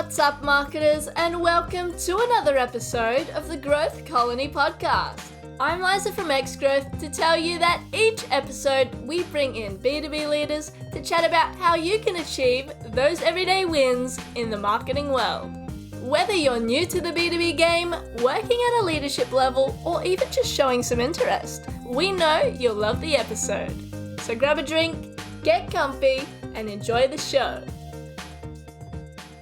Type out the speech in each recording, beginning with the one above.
What's up, marketers, and welcome to another episode of the Growth Colony podcast. I'm Liza from Xgrowth to tell you that each episode we bring in B2B leaders to chat about how you can achieve those everyday wins in the marketing world. Whether you're new to the B2B game, working at a leadership level, or even just showing some interest, we know you'll love the episode. So grab a drink, get comfy, and enjoy the show.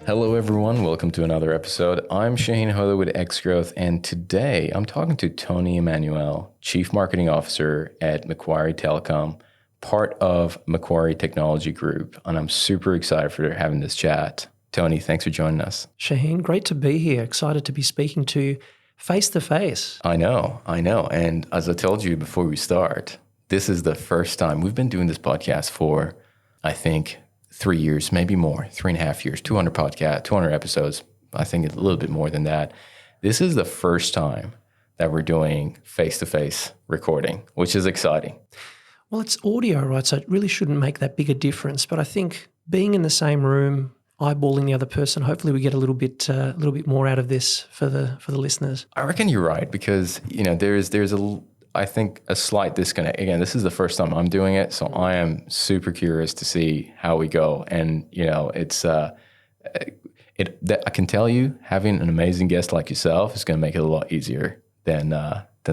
Hello everyone, welcome to another episode. I'm Shaheen Hoda with Xgrowth, and today I'm talking to Tony Emmanuel, Chief Marketing Officer at Macquarie Telecom, part of Macquarie Technology Group, and I'm super excited for having this chat. Tony, thanks for joining us. Shaheen, great to be here. Excited to be speaking to you face to face. I know. And as I told you before we start, this is the first time we've been doing this podcast for, I think, 3 years, maybe more, 3.5 years, 200 episodes. I think it's a little bit more than that. This is the first time that we're doing face-to-face recording, which is exciting. Well, it's audio, right? So it really shouldn't make that big a difference. But I think being in the same room, eyeballing the other person, hopefully we get a little bit more out of this for the listeners. I reckon you're right, because there's a slight disconnect. Again, this is the first time I'm doing it, so I am super curious to see how we go. And I can tell you, having an amazing guest like yourself is going to make it a lot easier than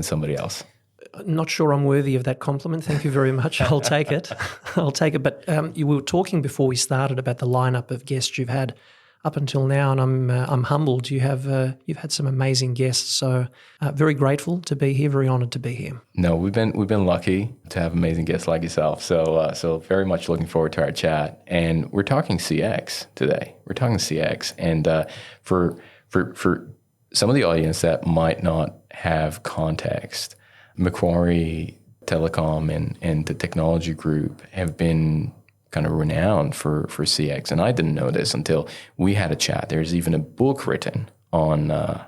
somebody else. Not sure I'm worthy of that compliment. Thank you very much. I'll take it. But you were talking before we started about the lineup of guests you've had up until now, and I'm humbled. You've had some amazing guests, so very grateful to be here. Very honoured to be here. No, we've been lucky to have amazing guests like yourself. So very much looking forward to our chat. And we're talking CX today. We're talking CX, and for some of the audience that might not have context, Macquarie Telecom and the Technology Group have been kind of renowned for CX, and I didn't know this until we had a chat. There's even a book written on the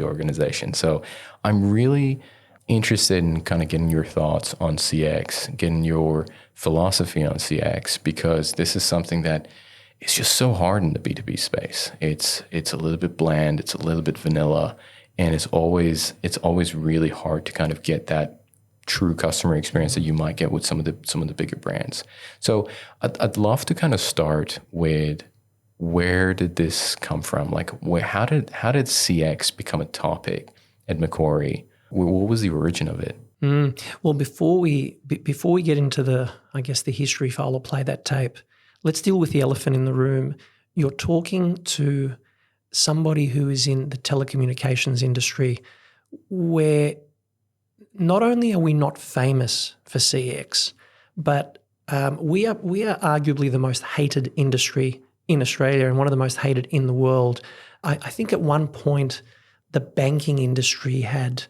organization. So I'm really interested in kind of getting your thoughts on CX, getting your philosophy on CX, because this is something that is just so hard in the B2B space. It's a little bit bland, it's a little bit vanilla, and it's always really hard to kind of get that true customer experience that you might get with some of the bigger brands. So I'd love to kind of start with, where did this come from? Like, how did CX become a topic at Macquarie? What was the origin of it? Well, before we get into the history file or play that tape, let's deal with the elephant in the room. You're talking to somebody who is in the telecommunications industry, where not only are we not famous for CX, but we are arguably the most hated industry in Australia and one of the most hated in the world. I think at one point the banking industry had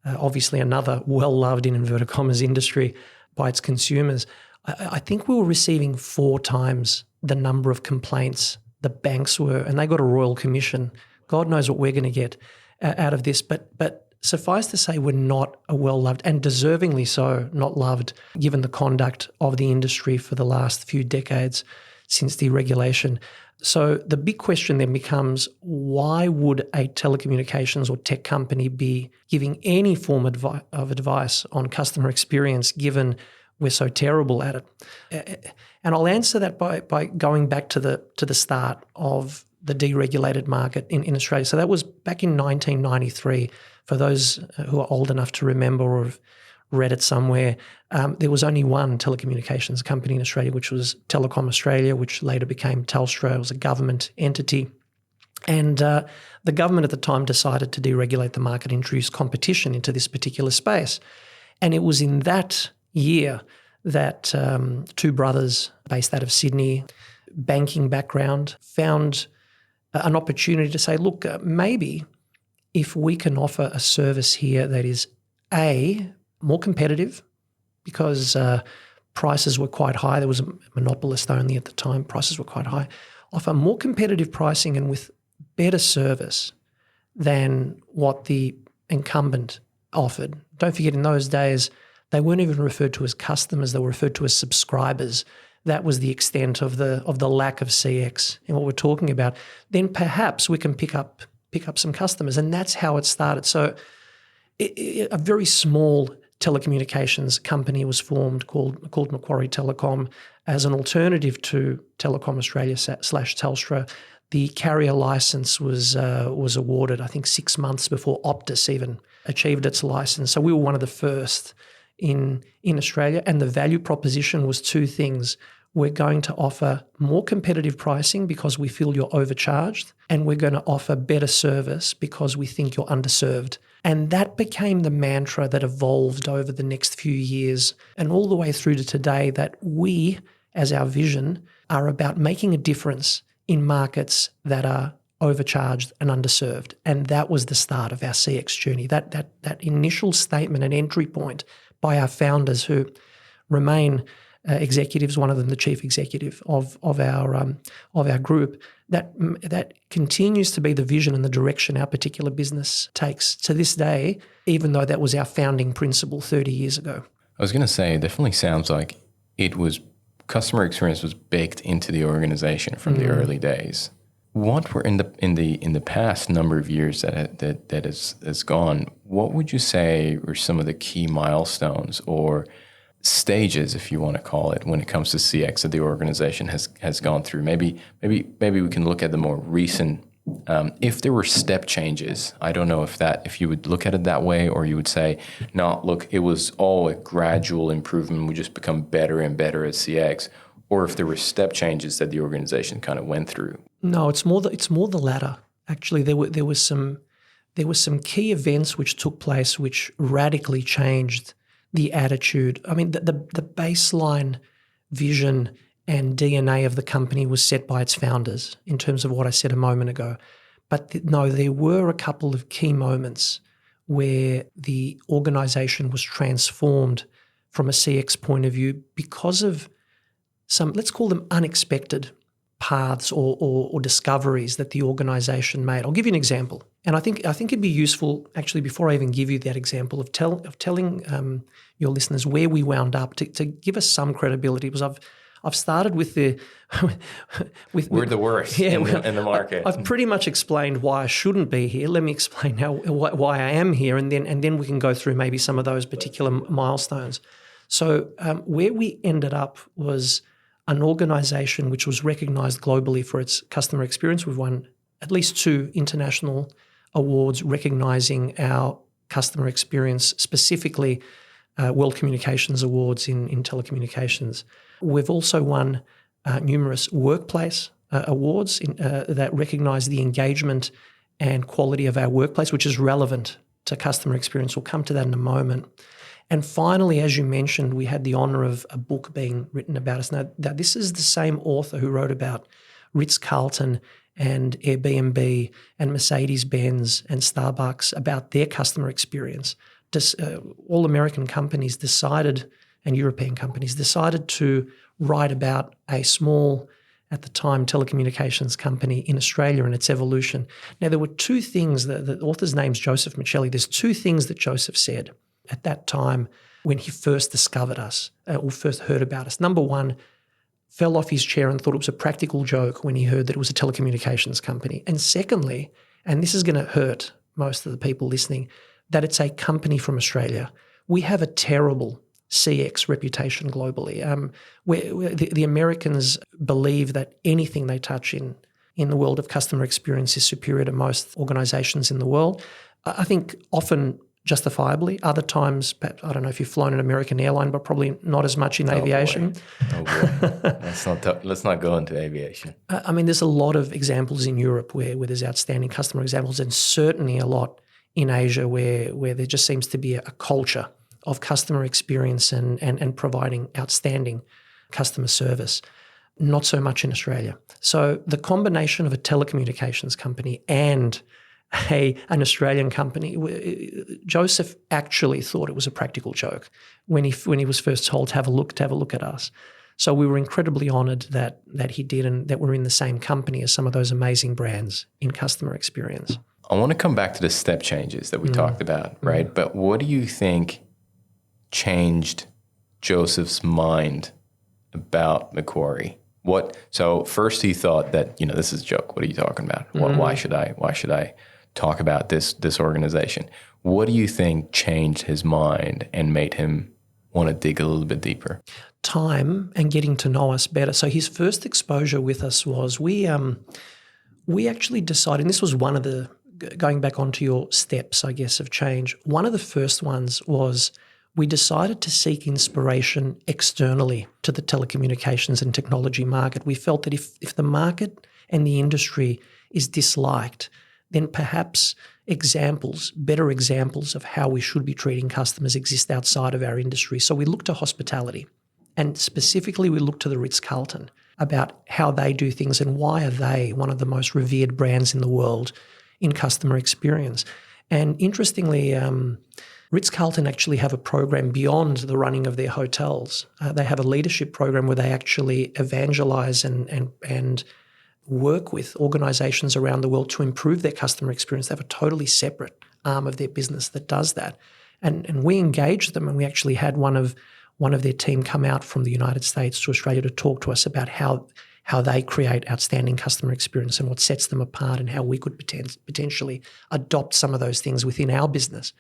obviously another well-loved, in inverted commas, industry by its consumers. I think we were receiving 4 times the number of complaints the banks were, and they got a royal commission. God knows what we're going to get out of this, but suffice to say, we're not a well-loved, and deservingly so, not loved, given the conduct of the industry for the last few decades since deregulation. So the big question then becomes, why would a telecommunications or tech company be giving any form of advice on customer experience, given we're so terrible at it? And I'll answer that by going back to the start of the deregulated market in Australia. So that was back in 1993. For those who are old enough to remember or have read it somewhere, there was only one telecommunications company in Australia, which was Telecom Australia, which later became Telstra. It was a government entity. And the government at the time decided to deregulate the market, introduce competition into this particular space. And it was in that year that 2 brothers based out of Sydney, banking background, found an opportunity to say, look, maybe if we can offer a service here that is more competitive, because prices were quite high. There was a monopolist only at the time. Prices were quite high. Offer more competitive pricing and with better service than what the incumbent offered. Don't forget, in those days, they weren't even referred to as customers. They were referred to as subscribers, that was the extent of the lack of CX in what we're talking about, then perhaps we can pick up some customers. And that's how it started. So a very small telecommunications company was formed called Macquarie Telecom as an alternative to Telecom Australia / Telstra. The carrier license was awarded, I think, 6 months before Optus even achieved its license. So we were one of the first in Australia, and the value proposition was two things. We're going to offer more competitive pricing because we feel you're overcharged, and we're going to offer better service because we think you're underserved. And that became the mantra that evolved over the next few years and all the way through to today, that we, as our vision, are about making a difference in markets that are overcharged and underserved. And that was the start of our CX journey, that initial statement and entry point by our founders, who remain executives, one of them the chief executive of our group, that continues to be the vision and the direction our particular business takes to this day, even though that was our founding principle 30 years ago. I was going to say, it definitely sounds like customer experience was baked into the organization from the early days. What were in the past number of years that has gone? What would you say are some of the key milestones or stages, if you want to call it, when it comes to CX that the organization has gone through? Maybe we can look at the more recent. If there were step changes, I don't know if you would look at it that way, or you would say, no, look, it was all a gradual improvement. We just become better and better at CX. Or if there were step changes that the organization kind of went through. No, it's more the latter. Actually, there were some key events which took place which radically changed the attitude. I mean, the baseline vision and DNA of the company was set by its founders in terms of what I said a moment ago. But there were a couple of key moments where the organisation was transformed from a CX point of view because of some, let's call them unexpected paths or discoveries that the organisation made. I'll give you an example. And I think it'd be useful, actually, before I even give you that example, of telling your listeners where we wound up to give us some credibility, because I've started with we're the worst in the market. I've pretty much explained why I shouldn't be here. Let me explain why I am here, and then we can go through maybe some of those particular milestones. So where we ended up was an organisation which was recognised globally for its customer experience. We've won at least 2 international awards recognising our customer experience, specifically World Communications Awards in telecommunications. We've also won numerous workplace awards that recognise the engagement and quality of our workplace, which is relevant to customer experience. We'll come to that in a moment. And finally, as you mentioned, we had the honour of a book being written about us. Now, this is the same author who wrote about Ritz-Carlton and Airbnb and Mercedes-Benz and Starbucks about their customer experience. All American companies decided, and European companies decided, to write about a small, at the time, telecommunications company in Australia and its evolution. Now, there were 2 things, the author's name's Joseph Michelli. There's 2 things that Joseph said at that time when he first discovered us or first heard about us. Number one, fell off his chair and thought it was a practical joke when he heard that it was a telecommunications company. And secondly, and this is going to hurt most of the people listening, that it's a company from Australia. We have a terrible CX reputation globally. Where the Americans believe that anything they touch in the world of customer experience is superior to most organisations in the world. I think often justifiably. Other times, perhaps, I don't know if you've flown an American airline, but probably not as much in aviation. Boy. Let's not go into aviation. I mean, there's a lot of examples in Europe where there's outstanding customer examples, and certainly a lot in Asia where there just seems to be a culture of customer experience and providing outstanding customer service. Not so much in Australia. So the combination of a telecommunications company and an Australian company, Joseph actually thought it was a practical joke when he was first told to have a look at us. So we were incredibly honoured that he did, and that we're in the same company as some of those amazing brands in customer experience. I want to come back to the step changes that we talked about, right? But what do you think changed Joseph's mind about Macquarie? So first he thought that, this is a joke. What are you talking about? Why should I talk about this organization? What do you think changed his mind and made him want to dig a little bit deeper? Time and getting to know us better. So his first exposure with us was we actually decided, and this was one of the, going back onto your steps, I guess, of change, one of the first ones was we decided to seek inspiration externally to the telecommunications and technology market. We felt that if the market and the industry is disliked, then perhaps better examples of how we should be treating customers exist outside of our industry. So we looked to hospitality, and specifically we looked to the Ritz-Carlton about how they do things and why are they one of the most revered brands in the world in customer experience. And interestingly, Ritz-Carlton actually have a program beyond the running of their hotels. They have a leadership program where they actually evangelize and work with organizations around the world to improve their customer experience. They have a totally separate arm of their business that does that. And we engaged them, and we actually had one of their team come out from the United States to Australia to talk to us about how they create outstanding customer experience and what sets them apart and how we could potentially adopt some of those things within our business.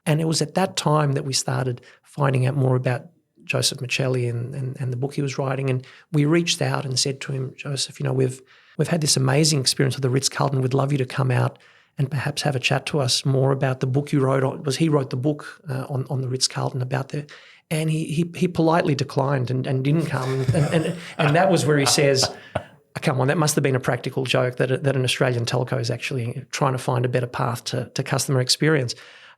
And it was at that time that we started finding out more about Joseph Michelli and the book he was writing. And we reached out and said to him, Joseph, we've had this amazing experience with the Ritz-Carlton. We'd love you to come out and perhaps have a chat to us more about the book you wrote. He wrote the book on the Ritz-Carlton about the, and he politely declined and didn't come. And that was where he says, come on, that must have been a practical joke that an Australian telco is actually trying to find a better path to customer experience.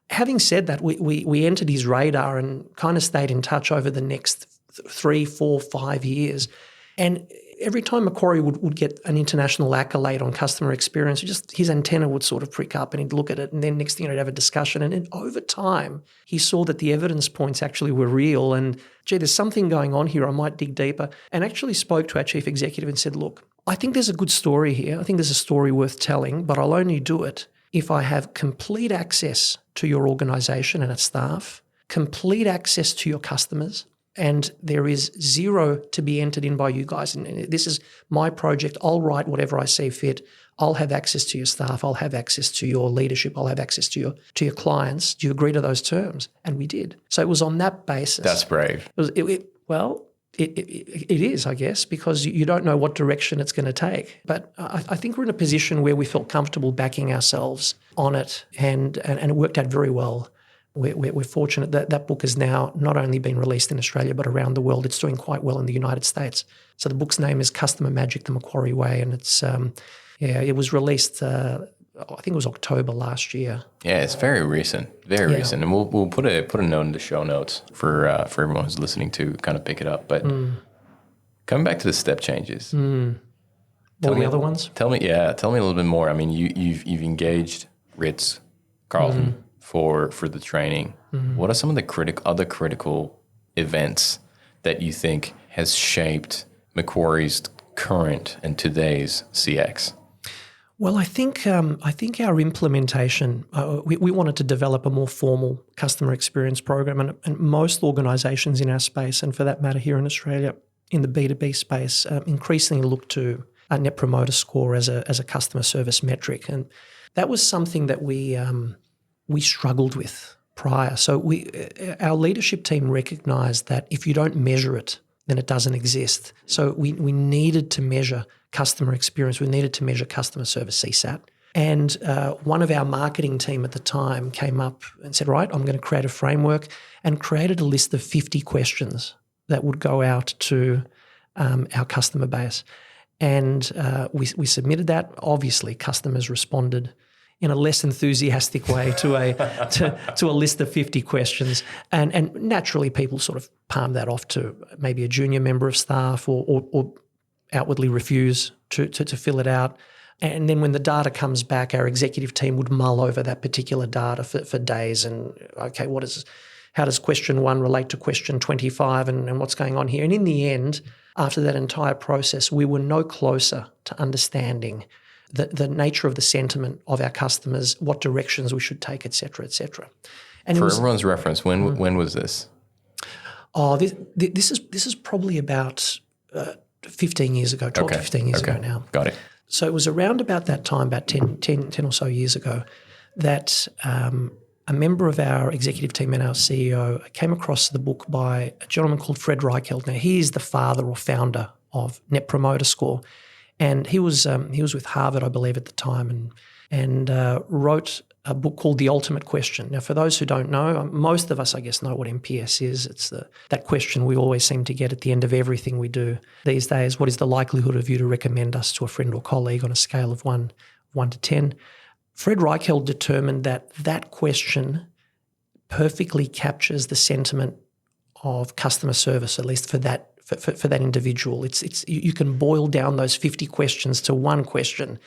Having said that, we entered his radar and kind of stayed in touch over the next 3, 4, 5 years. And every time Macquarie would get an international accolade on customer experience, just his antenna would sort of prick up and he'd look at it, and then next thing he'd have a discussion. And then over time, he saw that the evidence points actually were real and, there's something going on here, I might dig deeper, and actually spoke to our chief executive and said, look, I think there's a good story here. I think there's a story worth telling, but I'll only do it if I have complete access to your organisation and its staff, complete access to your customers, and there is zero to be entered in by you guys. And this is my project. I'll write whatever I see fit. I'll have access to your staff. I'll have access to your leadership. I'll have access to your clients. Do you agree to those terms? And we did. So it was on that basis. That's brave. It is, I guess, because you don't know what direction it's going to take. But I think we're in a position where we felt comfortable backing ourselves on it, and it worked out very well. We're fortunate that that book has now not only been released in Australia but around the world. It's doing quite well in the United States. So the book's name is Customer Magic: The Macquarie Way, and it's it was released. I think it was October last year. Yeah, it's very recent, recent, and we'll put a note in the show notes for everyone who's listening to kind of pick it up. But coming back to the step changes, All the other ones. Tell me a little bit more. I mean, you've engaged Ritz-Carlton for the training. What are some of the other critical events that you think has shaped Macquarie's current and today's CX? Well, I think our implementation, we wanted to develop a more formal customer experience program, and most organisations in our space, and for that matter here in Australia, in the B2B space, increasingly look to a Net Promoter Score as a customer service metric, and that was something that we struggled with prior. So our leadership team recognised that if you don't measure it, then it doesn't exist. So we needed to measure customer experience. We needed to measure customer service, CSAT. And one of our marketing team at the time came up and said, right, I'm going to create a framework, and created a list of 50 questions that would go out to our customer base. And we submitted that. Obviously, customers responded in a less enthusiastic way to a list of 50 questions. And naturally, people sort of palm that off to maybe a junior member of staff or outwardly refuse to fill it out. And then when the data comes back, our executive team would mull over that particular data for days and, okay, how does question 1 relate to question 25 and what's going on here? And in the end, after that entire process, we were no closer to understanding the nature of the sentiment of our customers, what directions we should take, et cetera, et cetera. And for everyone's reference, when was this? Oh, this is probably about 15 years ago, 12 to 15 years ago now. Got it. So it was around about that time, about 10 or so years ago, that a member of our executive team and our CEO came across the book by a gentleman called Fred Reichheld. Now, he is the father or founder of Net Promoter Score, and he was with Harvard, I believe, at the time, and wrote a book called The Ultimate Question. Now, for those who don't know, most of us, I guess, know what NPS is. It's that question we always seem to get at the end of everything we do these days. What is the likelihood of you to recommend us to a friend or colleague on a scale of 1 to 10? Fred Reichheld determined that question perfectly captures the sentiment of customer service, at least for that individual. It's you can boil down those 50 questions to one question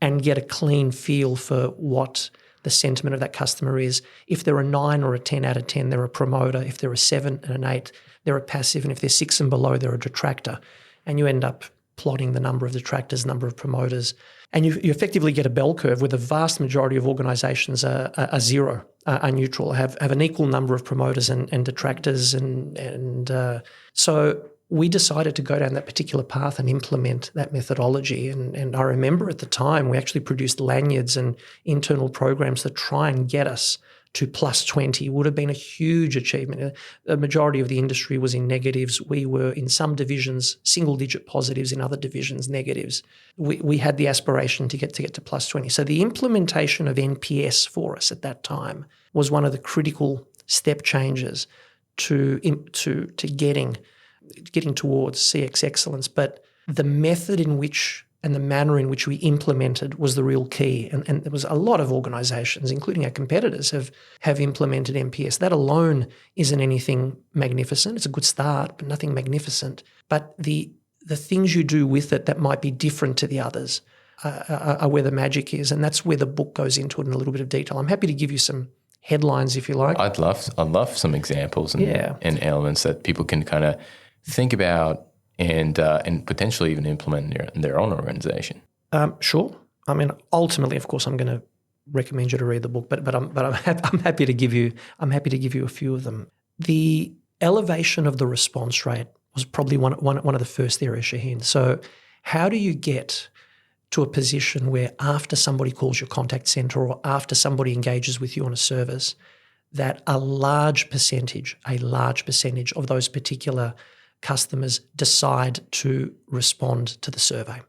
and get a clean feel for what the sentiment of that customer is. If they're a 9 or a 10 out of 10, they're a promoter. If they're a 7 and an 8, they're a passive. And if they're 6 and below, they're a detractor. And you end up plotting the number of detractors, number of promoters. And you effectively get a bell curve where the vast majority of organisations are zero, are neutral, have an equal number of promoters and detractors. And so we decided to go down that particular path and implement that methodology. And I remember at the time we actually produced lanyards and internal programs to try and get us to plus 20. Would have been a huge achievement. The majority of the industry was in negatives. We were in some divisions single-digit positives, in other divisions negatives. We had the aspiration to get to plus 20. So the implementation of NPS for us at that time was one of the critical step changes to getting towards CX excellence. But the method in which and the manner in which we implemented was the real key. And there was a lot of organisations, including our competitors, have implemented NPS. That alone isn't anything magnificent. It's a good start, but nothing magnificent. But the things you do with it that might be different to the others are where the magic is. And that's where the book goes into it in a little bit of detail. I'm happy to give you some headlines if you like. I'd love some examples and elements that people can kind of think about and potentially even implement in their own organization. Sure. I mean, ultimately, of course, I'm going to recommend you to read the book, but I'm happy to give you a few of them. The elevation of the response rate was probably one of the first areas, Shaheen. So, how do you get to a position where after somebody calls your contact center or after somebody engages with you on a service, that a large percentage of those particular customers decide to respond to the survey?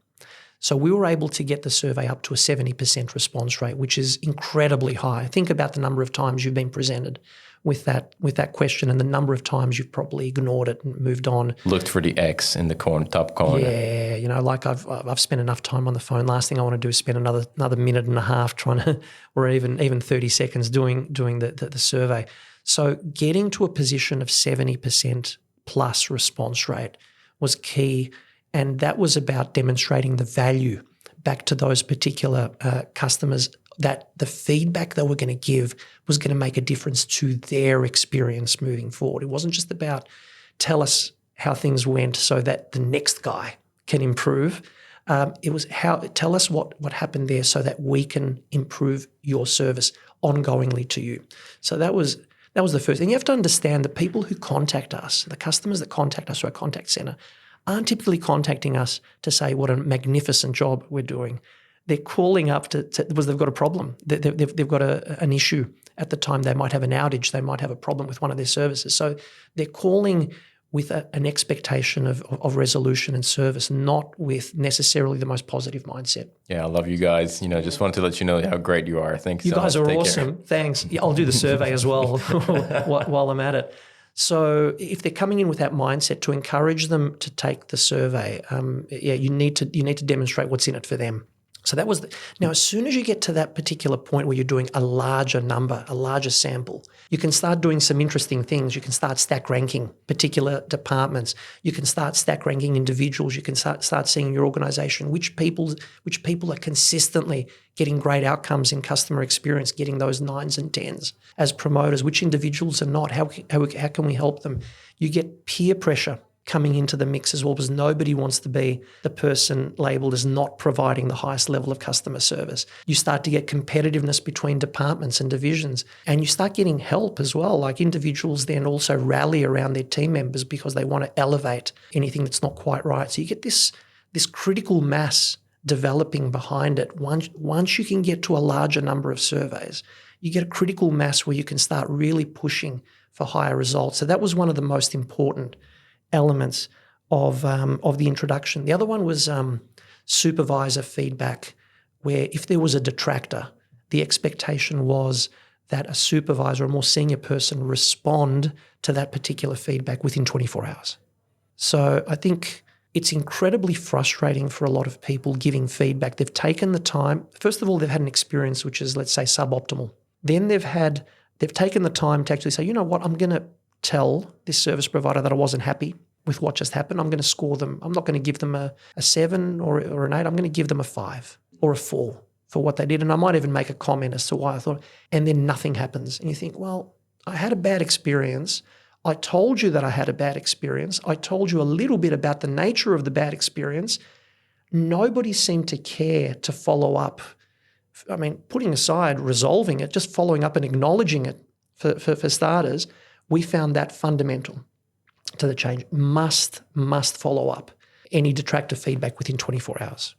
So we were able to get the survey up to a 70% response rate, which is incredibly high. Think about the number of times you've been presented with that question and the number of times you've probably ignored it and moved on. Looked for the X in the top corner. Yeah, like I've spent enough time on the phone. Last thing I want to do is spend another minute and a half trying to, or even 30 seconds doing the survey. So getting to a position of 70% plus response rate was key, and that was about demonstrating the value back to those particular customers, that the feedback they were going to give was going to make a difference to their experience moving forward. It wasn't just about tell us how things went so that the next guy can improve. It was tell us what happened there so that we can improve your service ongoingly to you. So that was the first thing. You have to understand the people who contact us, the customers that contact us through our contact center, aren't typically contacting us to say what a magnificent job we're doing. They're calling up because they've got a problem. They've got an issue at the time. They might have an outage. They might have a problem with one of their services. So they're calling with an expectation of resolution and service, not with necessarily the most positive mindset. Yeah, I love you guys. Just wanted to let you know how great you are. Thanks. You guys are awesome. Thanks. Yeah, I'll do the survey as well while I'm at it. So if they're coming in with that mindset, to encourage them to take the survey, you need to demonstrate what's in it for them. So that was now, as soon as you get to that particular point where you're doing a larger number, a larger sample, you can start doing some interesting things. You can start stack ranking particular departments. You can start stack ranking individuals. You can start seeing in your organization which people are consistently getting great outcomes in customer experience, getting those 9s and 10s as promoters, which individuals are not. How can we help them? You get peer pressure coming into the mix as well, because nobody wants to be the person labelled as not providing the highest level of customer service. You start to get competitiveness between departments and divisions, and you start getting help as well. Like individuals then also rally around their team members because they want to elevate anything that's not quite right. So you get this critical mass developing behind it. Once you can get to a larger number of surveys, you get a critical mass where you can start really pushing for higher results. So that was one of the most important elements of the introduction. The other one was supervisor feedback, where if there was a detractor, the expectation was that a supervisor, a more senior person, respond to that particular feedback within 24 hours. So I think it's incredibly frustrating for a lot of people giving feedback. They've taken the time. First of all, they've had an experience which is, let's say, suboptimal. Then they've taken the time to actually say, you know what, I'm going to tell this service provider that I wasn't happy with what just happened. I'm going to score them. I'm not going to give them a 7 or an 8. I'm going to give them a 5 or a 4 for what they did. And I might even make a comment as to why I thought, and then nothing happens. And you think, well, I had a bad experience. I told you that I had a bad experience. I told you a little bit about the nature of the bad experience. Nobody seemed to care to follow up. I mean, putting aside resolving it, just following up and acknowledging it for starters, we found that fundamental to the change. Must follow up any detractor feedback within 24 hours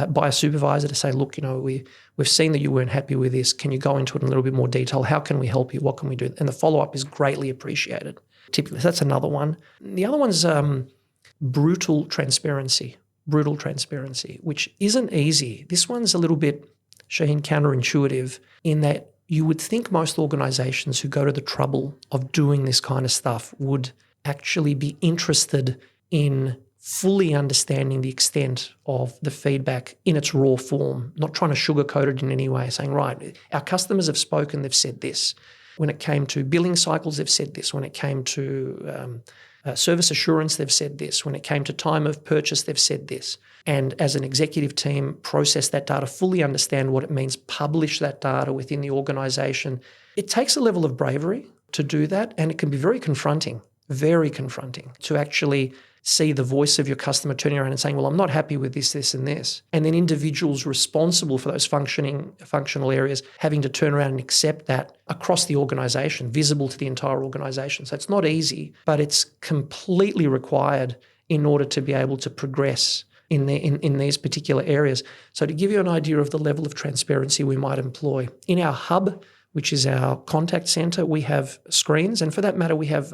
by a supervisor to say, look, we've seen that you weren't happy with this. Can you go into it in a little bit more detail? How can we help you? What can we do? And the follow-up is greatly appreciated. Typically, that's another one. The other one's brutal transparency, which isn't easy. This one's a little bit, Shaheen, counterintuitive in that you would think most organisations who go to the trouble of doing this kind of stuff would actually be interested in fully understanding the extent of the feedback in its raw form, not trying to sugarcoat it in any way, saying, right, our customers have spoken, they've said this. When it came to billing cycles, they've said this. When it came to service assurance, they've said this. When it came to time of purchase, they've said this. And as an executive team, process that data, fully understand what it means, publish that data within the organisation. It takes a level of bravery to do that, and it can be very confronting to actually see the voice of your customer turning around and saying, well, I'm not happy with this, this, and this. And then individuals responsible for those functional areas having to turn around and accept that across the organisation, visible to the entire organisation. So it's not easy, but it's completely required in order to be able to progress in these particular areas. So to give you an idea of the level of transparency we might employ, in our hub, which is our contact centre, we have screens, and for that matter, we have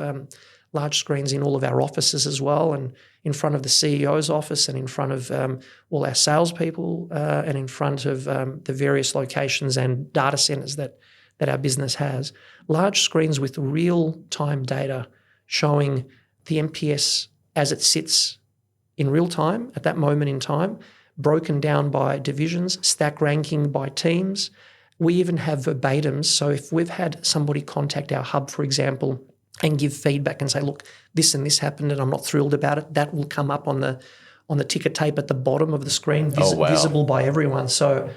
large screens in all of our offices as well, and in front of the CEO's office and in front of all our salespeople and in front of the various locations and data centres that our business has. Large screens with real-time data showing the NPS as it sits in real time at that moment in time, broken down by divisions, stack ranking by teams. We even have verbatims. So if we've had somebody contact our hub, for example, and give feedback and say, look, this and this happened and I'm not thrilled about it, that will come up on the ticker tape at the bottom of the screen, visible by everyone. So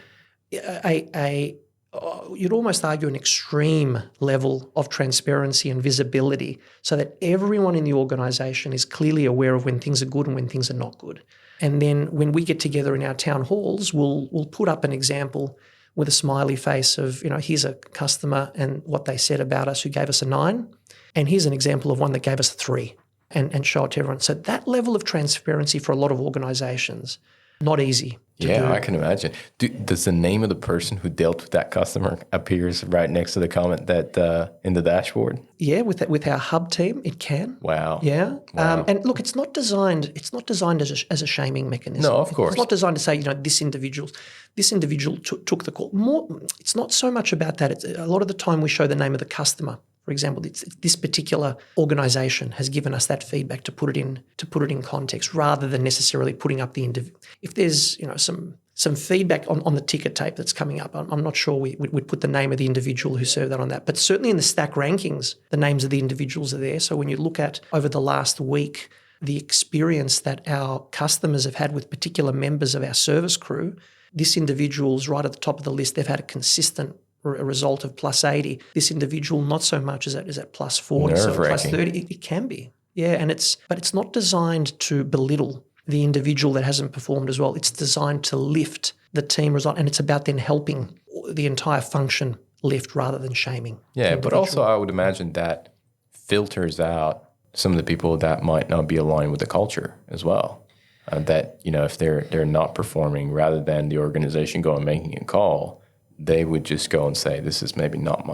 you'd almost argue an extreme level of transparency and visibility so that everyone in the organisation is clearly aware of when things are good and when things are not good. And then when we get together in our town halls, we'll put up an example with a smiley face of, here's a customer and what they said about us who gave us a 9. And here's an example of one that gave us a 3 and show it to everyone. So that level of transparency for a lot of organisations, not easy to do. I can imagine. Does the name of the person who dealt with that customer appears right next to the comment that in the dashboard? Yeah, with our hub team, it can. Wow. Yeah. Wow. And look, it's not designed as a shaming mechanism. No, of course. It's not designed to say, this individual took the call. It's not so much about that. A lot of the time we show the name of the customer. For example, it's this particular organisation has given us that feedback to put it in context, rather than necessarily putting up the individual. If there's some feedback on the ticker tape that's coming up, I'm not sure we'd put the name of the individual who served that on that. But certainly in the stack rankings, the names of the individuals are there. So when you look at over the last week, the experience that our customers have had with particular members of our service crew, this individual's right at the top of the list. They've had a consistent a result of +80. This individual, not so much as at +40, so +30. It can be. Yeah, but it's not designed to belittle the individual that hasn't performed as well. It's designed to lift the team result, and it's about then helping the entire function lift rather than shaming. Yeah, but also I would imagine that filters out some of the people that might not be aligned with the culture as well. That, if they're not performing, rather than the organization going and making a call, they would just go and say, this is maybe not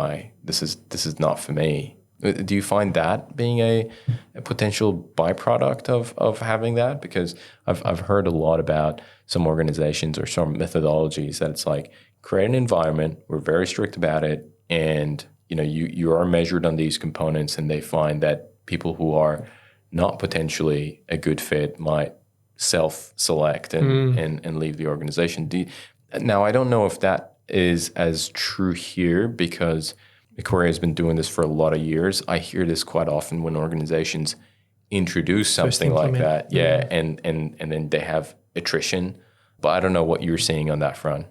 this is not for me. Do you find that being a potential byproduct of having that? Because I've heard a lot about some organizations or some methodologies that it's like, create an environment, we're very strict about it, and you are measured on these components, and they find that people who are not potentially a good fit might self-select and leave the organization. Now, I don't know if that is as true here, because Macquarie has been doing this for a lot of years. I hear this quite often when organizations introduce something like that. Yeah, and then they have attrition. But I don't know what you're seeing on that front.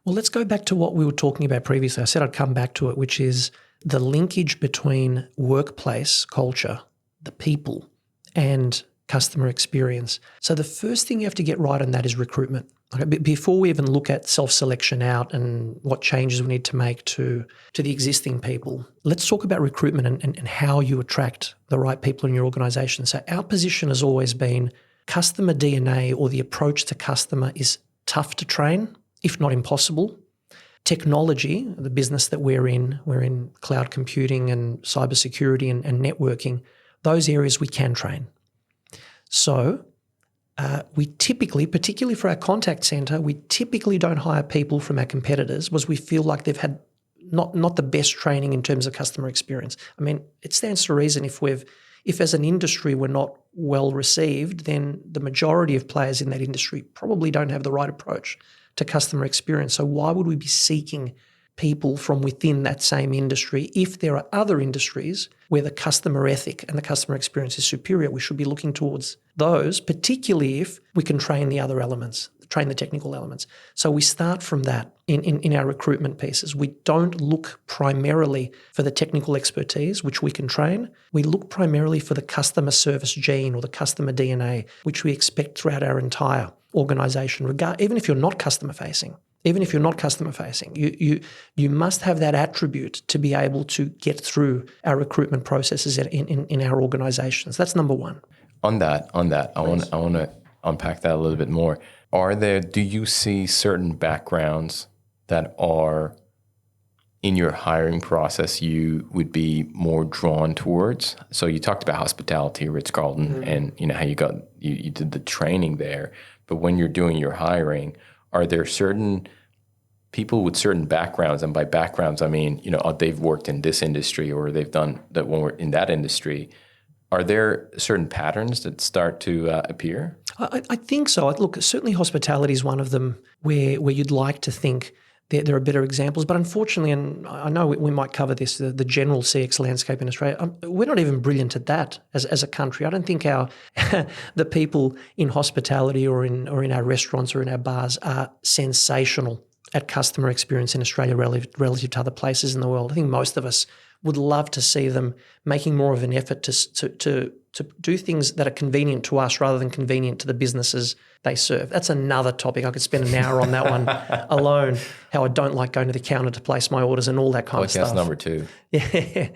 Well, let's go back to what we were talking about previously. I said I'd come back to it, which is the linkage between workplace culture, the people, and customer experience. So the first thing you have to get right on that is recruitment. Okay, before we even look at self-selection out and what changes we need to make to the existing people, let's talk about recruitment and how you attract the right people in your organisation. So our position has always been customer DNA, or the approach to customer, is tough to train, if not impossible. Technology, the business that we're in cloud computing and cybersecurity and networking, those areas we can train. So we typically, particularly for our contact centre, we typically don't hire people from our competitors because we feel like they've had not the best training in terms of customer experience. I mean, it stands to reason if as an industry we're not well received, then the majority of players in that industry probably don't have the right approach to customer experience. So why would we be seeking people from within that same industry if there are other industries where the customer ethic and the customer experience is superior? We should be looking towards those, particularly if we can train the other elements, train the technical elements. So we start from that in our recruitment pieces. We don't look primarily for the technical expertise, which we can train. We look primarily for the customer service gene or the customer DNA, which we expect throughout our entire organisation, even if you're not customer facing. Even if you're not customer facing, you must have that attribute to be able to get through our recruitment processes in our organisations. That's number one. On that, I want to unpack that a little bit more. Do you see certain backgrounds that are in your hiring process you would be more drawn towards? So you talked about hospitality, Ritz-Carlton, and how you did the training there. But when you're doing your hiring, are there certain people with certain backgrounds, and by backgrounds I mean, they've worked in this industry or they've done that when we're in that industry, are there certain patterns that start to appear? I think so. Look, certainly hospitality is one of them where you'd like to think there are better examples. But unfortunately, and I know we might cover this, the general CX landscape in Australia, we're not even brilliant at that as a country. I don't think the people in hospitality or in our restaurants or in our bars are sensational at customer experience in Australia relative to other places in the world. I think most of us would love to see them making more of an effort to do things that are convenient to us rather than convenient to the businesses they serve. That's another topic. I could spend an hour on that one alone, how I don't like going to the counter to place my orders and all that kind of stuff. Podcast number 2. Yeah.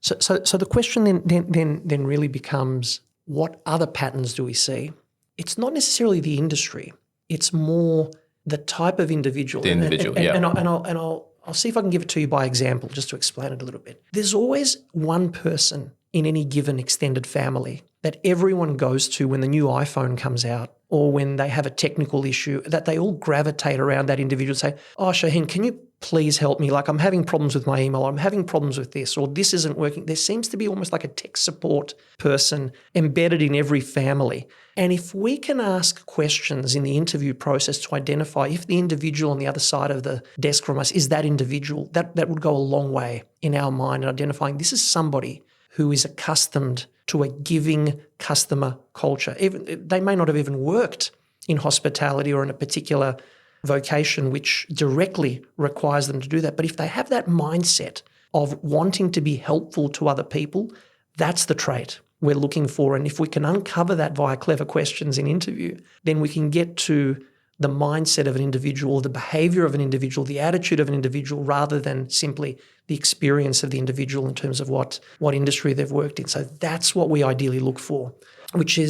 So the question then really becomes, what other patterns do we see? It's not necessarily the industry. It's more the type of individual. The individual, yeah. And I'll see if I can give it to you by example, just to explain it a little bit. There's always one person in any given extended family that everyone goes to when the new iPhone comes out or when they have a technical issue, that they all gravitate around that individual and say, oh, Shaheen, can you please help me? Like, I'm having problems with my email, or I'm having problems with this, or this isn't working. There seems to be almost like a tech support person embedded in every family. And if we can ask questions in the interview process to identify if the individual on the other side of the desk from us is that individual, that would go a long way in our mind in identifying this is somebody who is accustomed to a giving customer culture. Even they may not have even worked in hospitality or in a particular vocation which directly requires them to do that. But if they have that mindset of wanting to be helpful to other people, that's the trait we're looking for. And if we can uncover that via clever questions in interview, then we can get to the mindset of an individual, the behavior of an individual, the attitude of an individual, rather than simply the experience of the individual in terms of what industry they've worked in. So that's what we ideally look for, which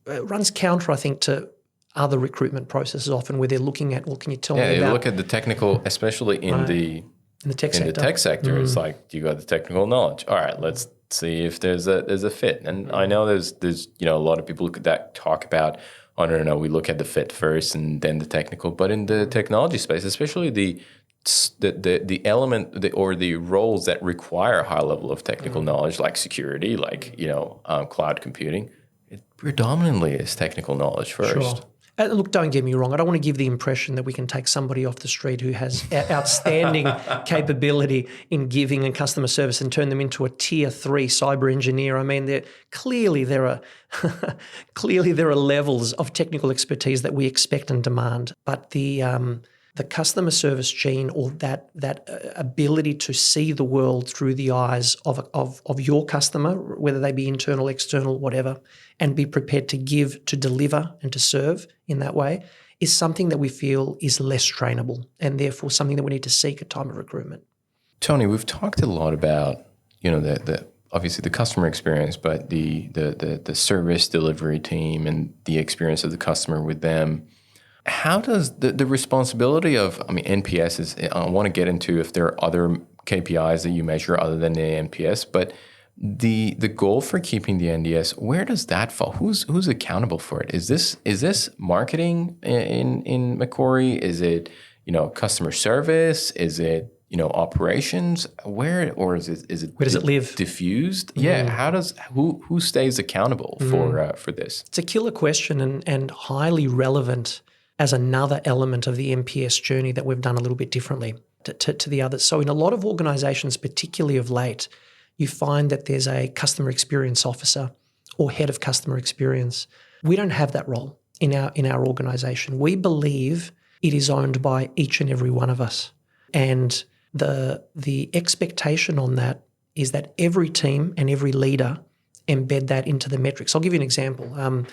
runs counter, I think, to other recruitment processes often, where they're looking at, well, can you tell me about... Yeah, you look at the technical, especially in the tech sector. The tech sector, it's like, you got the technical knowledge. All right, let's see if there's a fit. And I know there's a lot of people that talk about, oh, no, we look at the fit first and then the technical. But in the technology space, especially the element or the roles that require a high level of technical knowledge, like security, like cloud computing, it predominantly is technical knowledge first. Sure. Look, don't get me wrong. I don't want to give the impression that we can take somebody off the street who has outstanding capability in giving and customer service and turn them into a tier 3 cyber engineer. I mean, there are levels of technical expertise that we expect and demand, but the customer service gene, or that ability to see the world through the eyes of your customer, whether they be internal, external, whatever, and be prepared to give, to deliver, and to serve in that way, is something that we feel is less trainable, and therefore something that we need to seek at time of recruitment. Tony, we've talked a lot about the obviously the customer experience, but the service delivery team and the experience of the customer with them. How does the responsibility of, NPS is, I want to get into if there are other KPIs that you measure other than the NPS, but the goal for keeping the NDS, where does that fall? Who's accountable for it? Is this marketing in Macquarie? Is it, customer service? Is it, operations? Where, or is it where does it live? Diffused? Yeah. Who stays accountable for this? It's a killer question and highly relevant as another element of the NPS journey that we've done a little bit differently to the others. So in a lot of organisations, particularly of late, you find that there's a customer experience officer or head of customer experience. We don't have that role in our organisation. We believe it is owned by each and every one of us. And the expectation on that is that every team and every leader embed that into the metrics. I'll give you an example.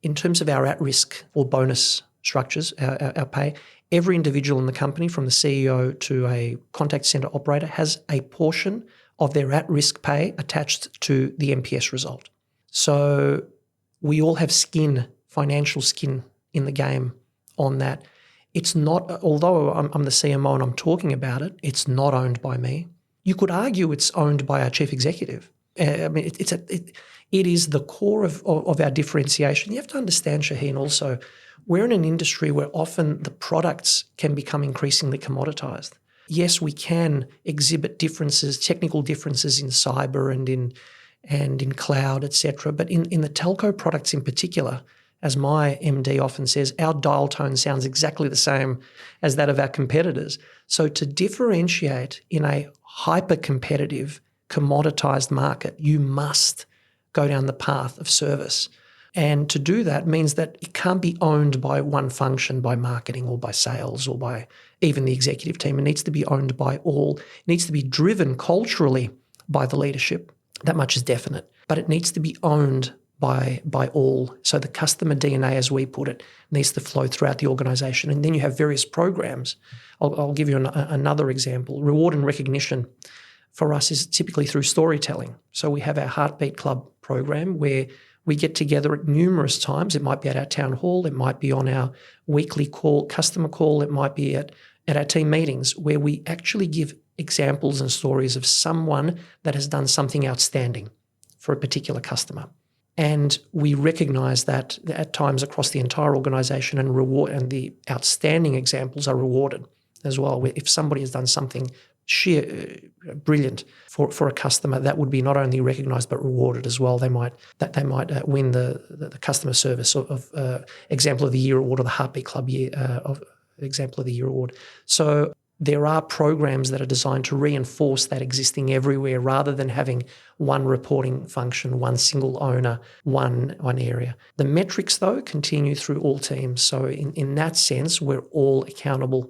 In terms of our at-risk or bonus structures, our pay, every individual in the company, from the CEO to a contact centre operator, has a portion of their at-risk pay attached to the NPS result. So we all have financial skin in the game on that. It's not, although I'm the CMO and I'm talking about it, it's not owned by me. You could argue it's owned by our chief executive. It is the core of our differentiation. You have to understand, Shaheen, also, we're in an industry where often the products can become increasingly commoditized. Yes, we can exhibit differences, technical differences in cyber and in cloud, etc. But in the telco products in particular, as my MD often says, our dial tone sounds exactly the same as that of our competitors. So to differentiate in a hyper-competitive, commoditized market, you must go down the path of service. And to do that means that it can't be owned by one function, by marketing or by sales or by even the executive team. It needs to be owned by all. It needs to be driven culturally by the leadership. That much is definite. But it needs to be owned by all. So the customer DNA, as we put it, needs to flow throughout the organisation. And then you have various programs. I'll give you another example. Reward and recognition for us is typically through storytelling. So we have our Heartbeat Club program where we get together at numerous times. It might be at our town hall. It might be on our weekly customer call. It might be at our team meetings where we actually give examples and stories of someone that has done something outstanding for a particular customer. And we recognise that at times across the entire organisation and the outstanding examples are rewarded as well. If somebody has done something brilliant for a customer, that would be not only recognised but rewarded as well. They might win the customer service of example of the year award or the Heartbeat Club of example of the year award. So there are programs that are designed to reinforce that existing everywhere rather than having one reporting function, one single owner, one area. The metrics, though, continue through all teams. So in that sense, we're all accountable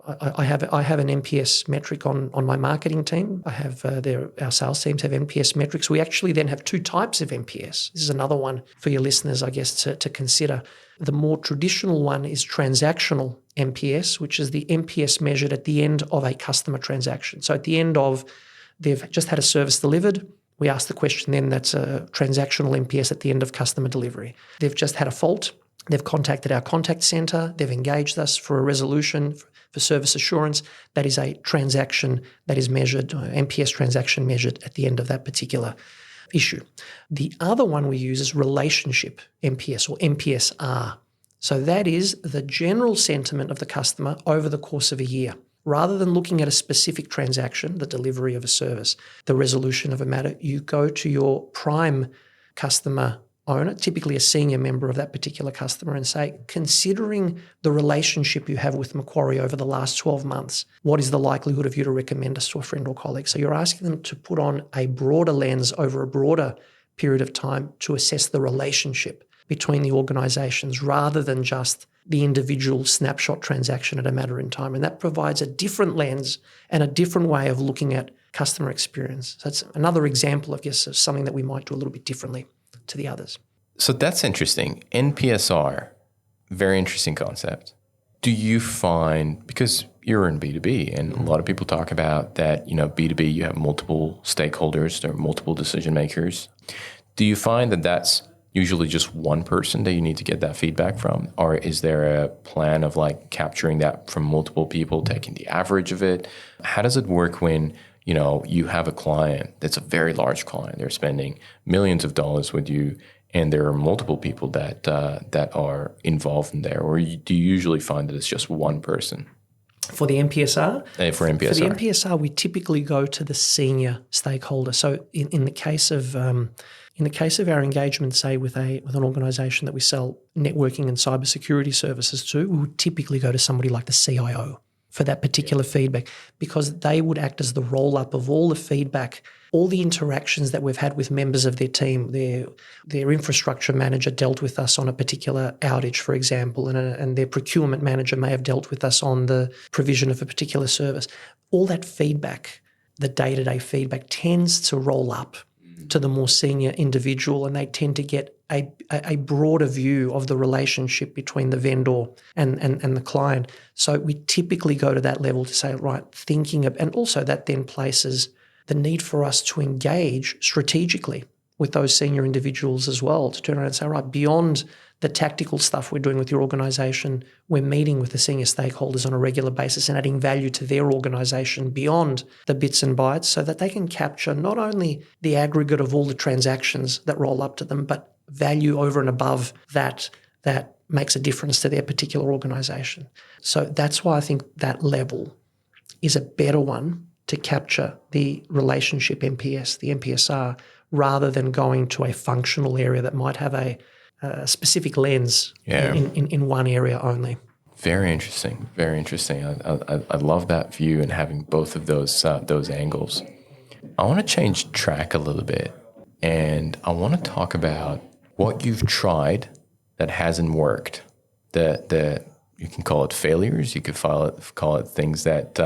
I have an NPS metric on my marketing team. I have our sales teams have NPS metrics. We actually then have two types of NPS. This is another one for your listeners, I guess, to consider. The more traditional one is transactional NPS, which is the NPS measured at the end of a customer transaction. So at the end of they've just had a service delivered, we ask the question then, that's a transactional NPS at the end of customer delivery. They've just had a fault. They've contacted our contact centre. They've engaged us for a resolution, for service assurance. That is a transaction that is measured, NPS transaction measured at the end of that particular issue. The other one we use is relationship NPS, or NPSR. So that is the general sentiment of the customer over the course of a year. Rather than looking at a specific transaction, the delivery of a service, the resolution of a matter, you go to your prime customer owner, typically a senior member of that particular customer, and say, considering the relationship you have with Macquarie over the last 12 months, what is the likelihood of you to recommend us to a friend or colleague? So you're asking them to put on a broader lens over a broader period of time to assess the relationship between the organisations rather than just the individual snapshot transaction at a matter in time. And that provides a different lens and a different way of looking at customer experience. So that's another example, I guess, of something that we might do a little bit differently to the others. So that's interesting. NPSR, very interesting concept. Do you find, because you're in B2B and a lot of people talk about that, B2B, you have multiple stakeholders, there are multiple decision makers. Do you find that that's usually just one person that you need to get that feedback from? Or is there a plan of capturing that from multiple people, taking the average of it? How does it work when, you have a client that's a very large client, they're spending millions of dollars with you, and there are multiple people that are involved in there? Or do you usually find that it's just one person? For the NPSR? For NPSR. For the NPSR, we typically go to the senior stakeholder. So in the case of our engagement, say with an organisation that we sell networking and cybersecurity services to, we would typically go to somebody like the CIO for that particular feedback, because they would act as the roll-up of all the feedback, all the interactions that we've had with members of their team. Their infrastructure manager dealt with us on a particular outage, for example, and their procurement manager may have dealt with us on the provision of a particular service. All that feedback, the day-to-day feedback, tends to roll up to the more senior individual, and they tend to get a broader view of the relationship between the vendor and the client. So we typically go to that level to say, right, and also that then places the need for us to engage strategically with those senior individuals as well, to turn around and say, right, beyond the tactical stuff we're doing with your organisation, we're meeting with the senior stakeholders on a regular basis and adding value to their organisation beyond the bits and bytes, so that they can capture not only the aggregate of all the transactions that roll up to them, but value over and above that makes a difference to their particular organisation. So that's why I think that level is a better one to capture the relationship NPS, the NPSR, rather than going to a functional area that might have a specific lens in one area only. Very interesting. Very interesting. I love that view and having both of those angles. I want to change track a little bit, and I want to talk about what you've tried that hasn't worked. The you can call it failures. You could call it things that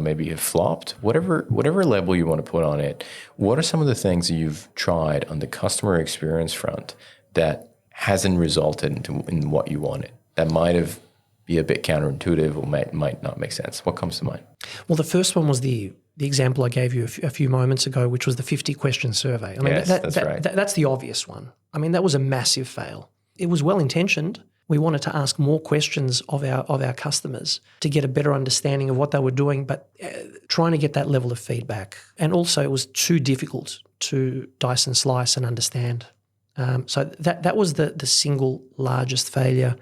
maybe have flopped. Whatever level you want to put on it. What are some of the things that you've tried on the customer experience front that hasn't resulted in what you wanted? That might be a bit counterintuitive or might not make sense. What comes to mind? Well, the first one was the example I gave you a few moments ago, which was the 50-question survey. I mean, yes, that's right. That's the obvious one. I mean, that was a massive fail. It was well-intentioned. We wanted to ask more questions of our customers to get a better understanding of what they were doing, but trying to get that level of feedback. And also it was too difficult to dice and slice and understand. So that was the single largest failure.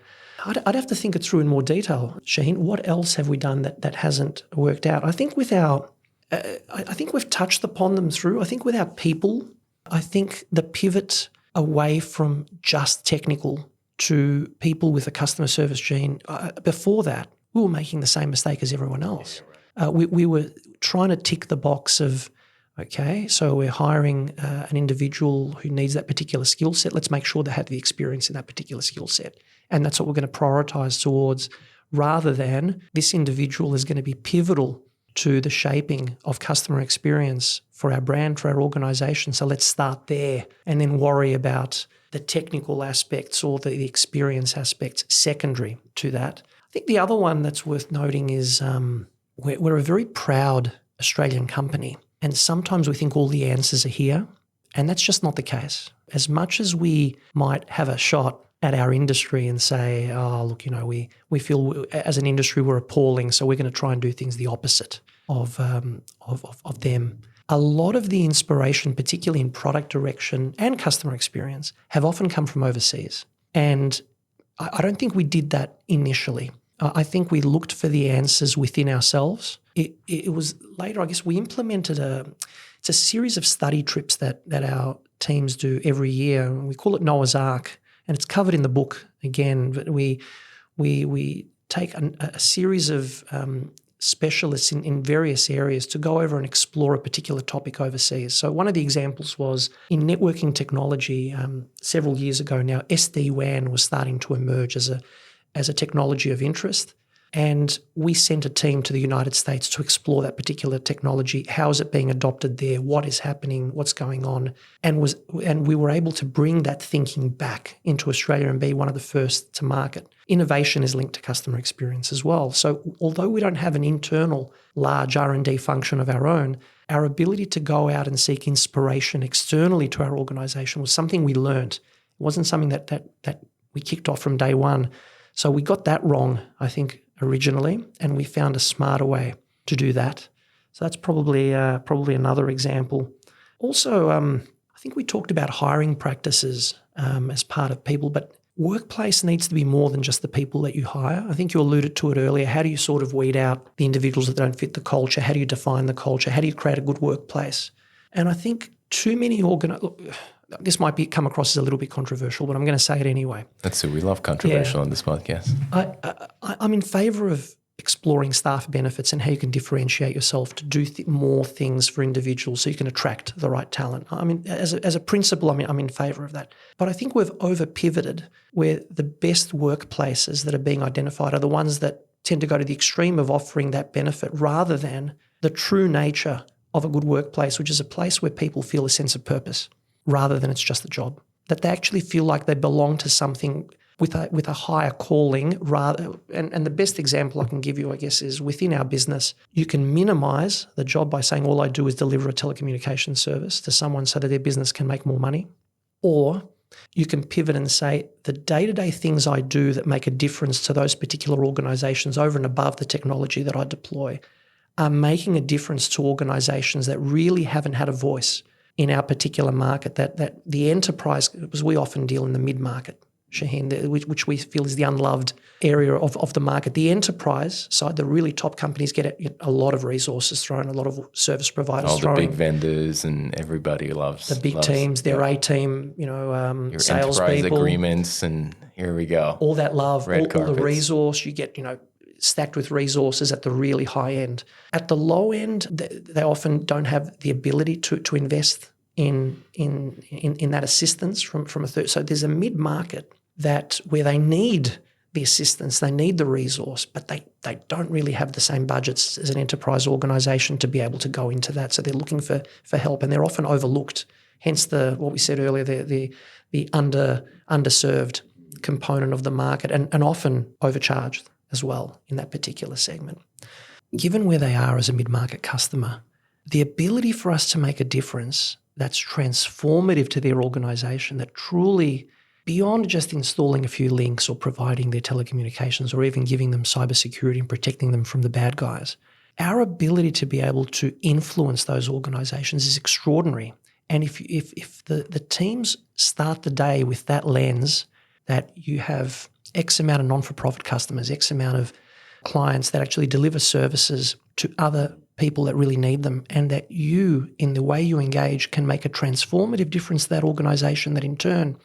I'd have to think it through in more detail. Shaheen, what else have we done that hasn't worked out? I think I think we've touched upon them through. I think with our people, I think the pivot away from just technical to people with a customer service gene, before that, we were making the same mistake as everyone else. We were trying to tick the box of, okay, so we're hiring an individual who needs that particular skill set. Let's make sure they have the experience in that particular skill set. And that's what we're going to prioritise towards, rather than this individual is going to be pivotal to the shaping of customer experience for our brand, for our organisation. So let's start there and then worry about the technical aspects or the experience aspects secondary to that. I think the other one that's worth noting is we're a very proud Australian company, and sometimes we think all the answers are here, and that's just not the case. As much as we might have a shot at our industry and say, oh, look, we feel as an industry we're appalling, so we're going to try and do things the opposite of them. A lot of the inspiration, particularly in product direction and customer experience, have often come from overseas. And I don't think we did that initially. I think we looked for the answers within ourselves. It was later, I guess, we implemented it's a series of study trips that our teams do every year. We call it Noah's Ark, and it's covered in the book again. But we take a series of specialists in various areas to go over and explore a particular topic overseas. So one of the examples was in networking technology several years ago now, SD-WAN was starting to emerge as a technology of interest. And we sent a team to the United States to explore that particular technology. How is it being adopted there? What is happening? What's going on? And we were able to bring that thinking back into Australia and be one of the first to market. Innovation is linked to customer experience as well. So although we don't have an internal large R&D function of our own, our ability to go out and seek inspiration externally to our organisation was something we learnt. It wasn't something that we kicked off from day one. So we got that wrong, I think, originally, and we found a smarter way to do that. So that's probably another example. Also, I think we talked about hiring practices as part of people, but workplace needs to be more than just the people that you hire. I think you alluded to it earlier. How do you sort of weed out the individuals that don't fit the culture? How do you define the culture? How do you create a good workplace? And I think too many this might come across as a little bit controversial, but I'm going to say it anyway. That's it. We love controversial on this podcast. I'm in favour of exploring staff benefits and how you can differentiate yourself to do more things for individuals so you can attract the right talent. I mean, as a principle, I'm in favour of that. But I think we've over-pivoted where the best workplaces that are being identified are the ones that tend to go to the extreme of offering that benefit rather than the true nature of a good workplace, which is a place where people feel a sense of purpose, rather than it's just a job, that they actually feel like they belong to something with a higher calling rather. And the best example I can give you, I guess, is within our business, you can minimise the job by saying all I do is deliver a telecommunications service to someone so that their business can make more money. Or you can pivot and say the day-to-day things I do that make a difference to those particular organisations over and above the technology that I deploy are making a difference to organisations that really haven't had a voice in our particular market, that the enterprise, because we often deal in the mid-market, Shaheen, which we feel is the unloved area of the market. The enterprise side, the really top companies get a lot of resources thrown, a lot of service providers thrown. All the big vendors and everybody loves the big teams, their A-team, your sales enterprise people. Agreements, and here we go. All that love, all the resource, you get, stacked with resources at the really high end. At the low end, they often don't have the ability to invest in that assistance from a third. So there's a mid-market where they need the assistance, they need the resource, but they don't really have the same budgets as an enterprise organisation to be able to go into that. So they're looking for help, and they're often overlooked. Hence what we said earlier, the underserved component of the market, and often overcharged as well in that particular segment. Given where they are as a mid-market customer, the ability for us to make a difference that's transformative to their organisation, that truly, beyond just installing a few links or providing their telecommunications or even giving them cybersecurity and protecting them from the bad guys, our ability to be able to influence those organisations is extraordinary. And if the teams start the day with that lens, that you have X amount of non-for-profit customers, X amount of clients that actually deliver services to other people that really need them, and that you, in the way you engage, can make a transformative difference to that organisation that in turn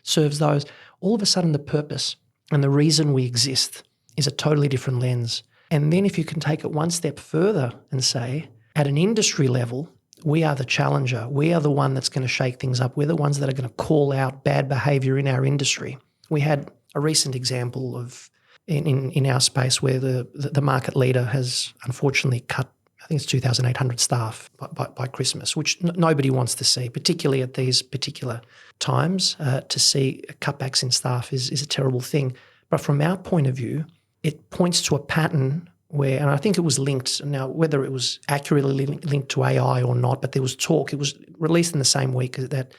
serves those, all of a sudden the purpose and the reason we exist is a totally different lens. And then if you can take it one step further and say, at an industry level, we are the challenger. We are the one that's going to shake things up. We're the ones that are going to call out bad behaviour in our industry. We had a recent example of in our space where the market leader has unfortunately cut, I think it's 2,800 staff by Christmas, which nobody wants to see, particularly at these particular times. To see cutbacks in staff is a terrible thing. But from our point of view, it points to a pattern where, and I think it was linked, now whether it was accurately linked to AI or not, but there was talk, it was released in the same week, that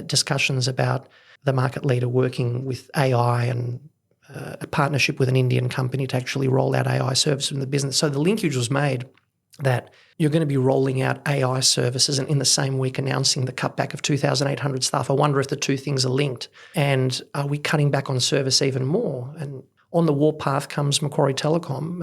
discussions about the market leader working with AI and a partnership with an Indian company to actually roll out AI services in the business. So the linkage was made that you're going to be rolling out AI services and in the same week announcing the cutback of 2,800 staff. I wonder if the two things are linked. And are we cutting back on service even more? And on the warpath comes Macquarie Telecom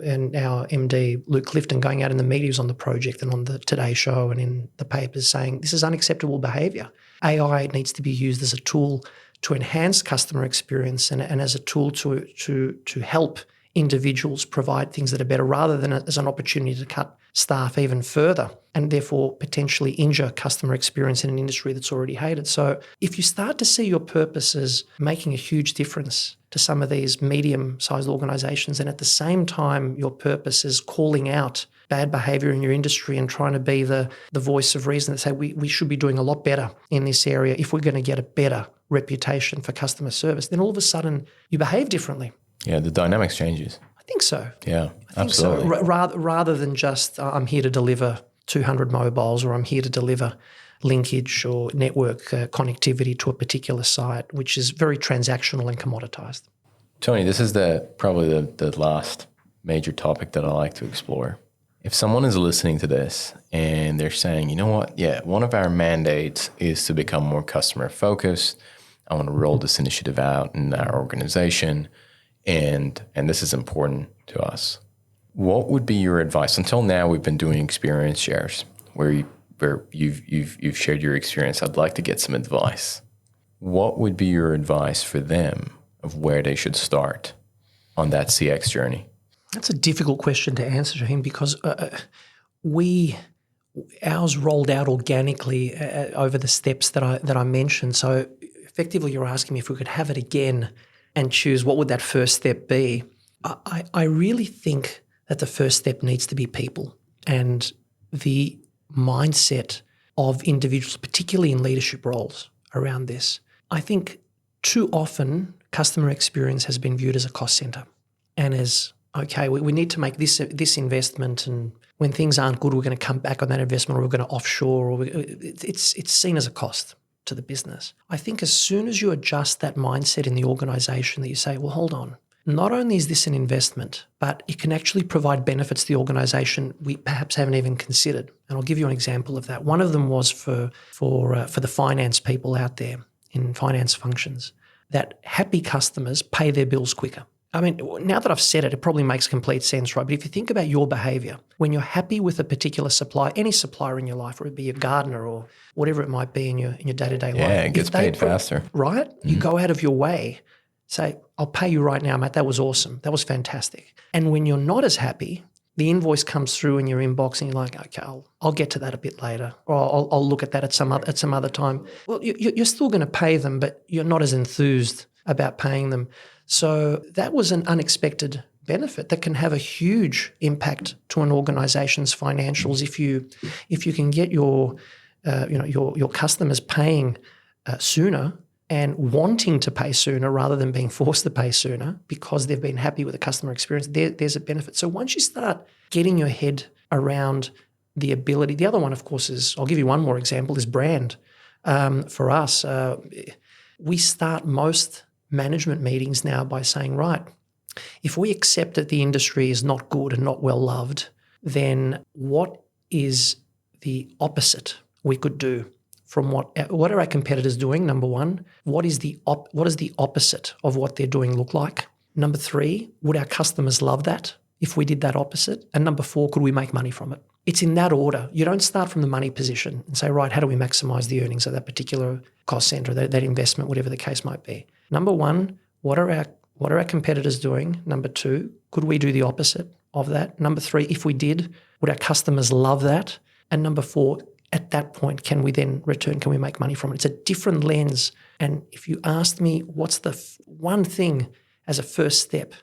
and our MD, Luke Clifton, going out in the media on the project and on the Today Show and in the papers saying this is unacceptable behaviour. AI needs to be used as a tool to enhance customer experience and as a tool to help individuals provide things that are better rather than as an opportunity to cut staff even further and therefore potentially injure customer experience in an industry that's already hated. So if you start to see your purpose as making a huge difference to some of these medium-sized organisations and at the same time your purpose is calling out bad behaviour in your industry and trying to be the voice of reason that say we should be doing a lot better in this area if we're going to get a better reputation for customer service, then all of a sudden you behave differently. Yeah, the dynamics changes. I think so. Yeah, I think absolutely. so. Rather than just I'm here to deliver 200 mobiles or I'm here to deliver linkage or network connectivity to a particular site, which is very transactional and commoditized. Tony, this is probably the last major topic that I like to explore. If someone is listening to this and they're saying, you know what, yeah, one of our mandates is to become more customer focused. I want to roll this initiative out in our organization. And this is important to us. What would be your advice? Until now, we've been doing experience shares where you've shared your experience. I'd like to get some advice. What would be your advice for them of where they should start on that CX journey? That's a difficult question to answer, Shaheen, because ours rolled out organically over the steps that I mentioned. So effectively, you're asking me if we could have it again and choose what would that first step be. I really think that the first step needs to be people and the mindset of individuals, particularly in leadership roles around this. I think too often customer experience has been viewed as a cost center and as, okay, we need to make this investment, and when things aren't good, we're going to come back on that investment or we're going to offshore. Or it's seen as a cost to the business. I think as soon as you adjust that mindset in the organisation, that you say, well, hold on, not only is this an investment, but it can actually provide benefits to the organisation we perhaps haven't even considered. And I'll give you an example of that. One of them was for the finance people out there in finance functions, that happy customers pay their bills quicker. I mean, now that I've said it, it probably makes complete sense, right? But if you think about your behaviour, when you're happy with a particular supplier, any supplier in your life, or it be your gardener or whatever it might be in your day-to-day life. Yeah, it gets paid faster. Right? Mm-hmm. You go out of your way, say, I'll pay you right now, mate. That was awesome. That was fantastic. And when you're not as happy, the invoice comes through in your inbox and you're like, okay, I'll get to that a bit later, or I'll look at that at some other time. Well, you're still going to pay them, but you're not as enthused about paying them. So that was an unexpected benefit that can have a huge impact to an organisation's financials if you can get your customers paying sooner and wanting to pay sooner rather than being forced to pay sooner because they've been happy with the customer experience. There's a benefit. So once you start getting your head around the ability, the other one, of course, is, I'll give you one more example, is brand. For us, we start most management meetings now by saying, right, if we accept that the industry is not good and not well loved, then what is the opposite we could do from what are our competitors doing? Number one, what is the opposite of what they're doing look like? Number three, would our customers love that if we did that opposite? And number four, could we make money from it? It's in that order. You don't start from the money position and say, right, how do we maximize the earnings of that particular cost center, that investment, whatever the case might be? Number one, what are our competitors doing? Number two, could we do the opposite of that? Number three, if we did, would our customers love that? And number four, at that point, can we then return? Can we make money from it? It's a different lens. And if you asked me, what's the one thing as a first step,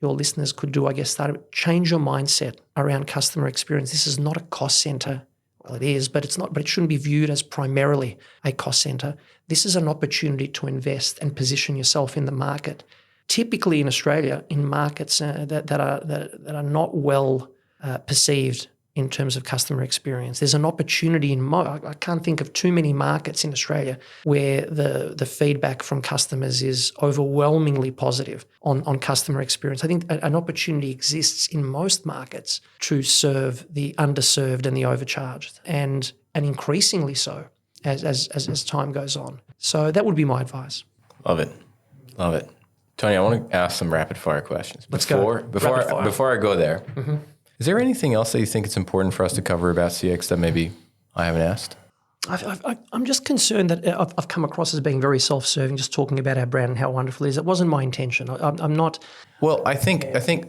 your listeners could do, I guess, start to change your mindset around customer experience. This is not a cost center. Well, it is, but it's not. But it shouldn't be viewed as primarily a cost center. This is an opportunity to invest and position yourself in the market. Typically in Australia, in markets that are not well perceived in terms of customer experience, there's an opportunity I can't think of too many markets in Australia where the feedback from customers is overwhelmingly positive on customer experience. I think an opportunity exists in most markets to serve the underserved and the overcharged, and increasingly so as time goes on. So that would be my advice. Love it. Tony, I want to ask some rapid fire questions. Let's go. Before I go there, is there anything else that you think it's important for us to cover about CX that maybe I haven't asked? I'm just concerned that I've come across as being very self-serving, just talking about our brand and how wonderful it is. It wasn't my intention. I'm not. Well, I think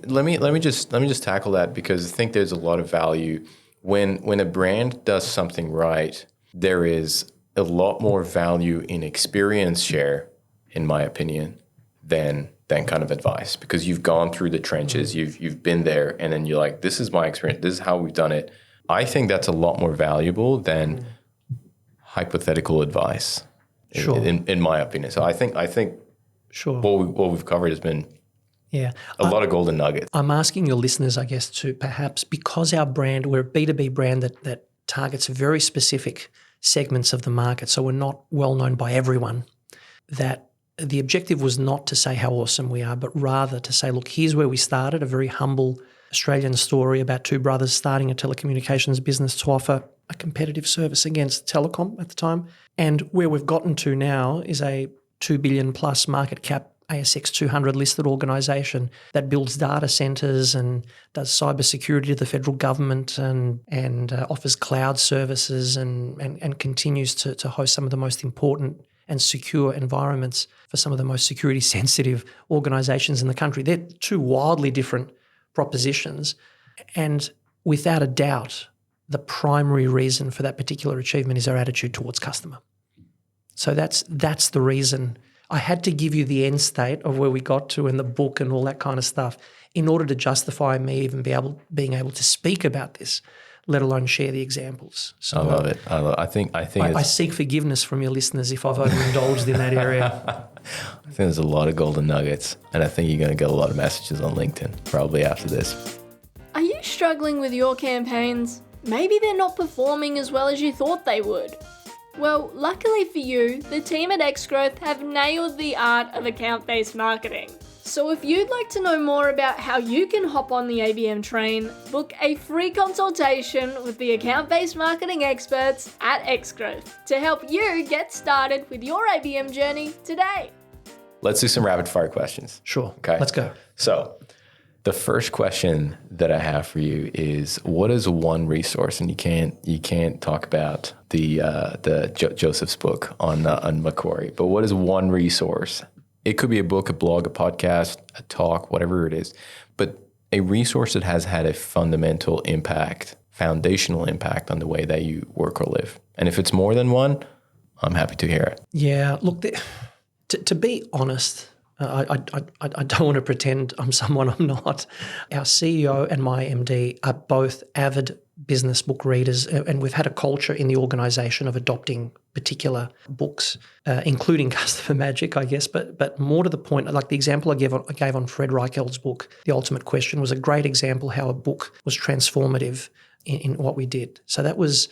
let me just tackle that, because I think there's a lot of value when a brand does something right. There is a lot more value in experience share, in my opinion, than kind of advice, because you've gone through the trenches, you've been there, and then you're like, this is my experience, this is how we've done it. I think that's a lot more valuable than hypothetical advice, sure, in my opinion. So I think sure, what we've covered has been a lot of golden nuggets. I'm asking your listeners, I guess, to perhaps, because our brand, we're a B2B brand that targets very specific segments of the market, so we're not well known by everyone, that the objective was not to say how awesome we are, but rather to say, look, here's where we started, a very humble Australian story about two brothers starting a telecommunications business to offer a competitive service against telecom at the time. And where we've gotten to now is a $2 billion plus market cap ASX 200 listed organisation that builds data centres and does cybersecurity to the federal government and offers cloud services and continues to host some of the most important and secure environments for some of the most security sensitive organisations in the country. They're two wildly different propositions, and without a doubt, the primary reason for that particular achievement is our attitude towards customer. So that's the reason. I had to give you the end state of where we got to in the book and all that kind of stuff in order to justify me even being able to speak about this, let alone share the examples. So I love it. I think I seek forgiveness from your listeners if I've overindulged in that area. I think there's a lot of golden nuggets, and I think you're going to get a lot of messages on LinkedIn probably after this. Are you struggling with your campaigns? Maybe they're not performing as well as you thought they would. Well, luckily for you, the team at Xgrowth have nailed the art of account-based marketing. So if you'd like to know more about how you can hop on the ABM train, book a free consultation with the account-based marketing experts at Xgrowth to help you get started with your ABM journey today. Let's do some rapid fire questions. Sure. Okay. Let's go. So the first question that I have for you is, what is one resource, and you can't talk about the Joseph's book on Macquarie, but what is one resource? It could be a book, a blog, a podcast, a talk, whatever it is, but a resource that has had a fundamental impact, foundational impact on the way that you work or live. And if it's more than one, I'm happy to hear it. Yeah, look, to be honest, I don't want to pretend I'm someone I'm not. Our CEO and my MD are both avid business book readers, and we've had a culture in the organisation of adopting particular books, including Customer Magic, I guess. But more to the point, like the example I gave on Fred Reichelt's book, The Ultimate Question, was a great example how a book was transformative in what we did. So that was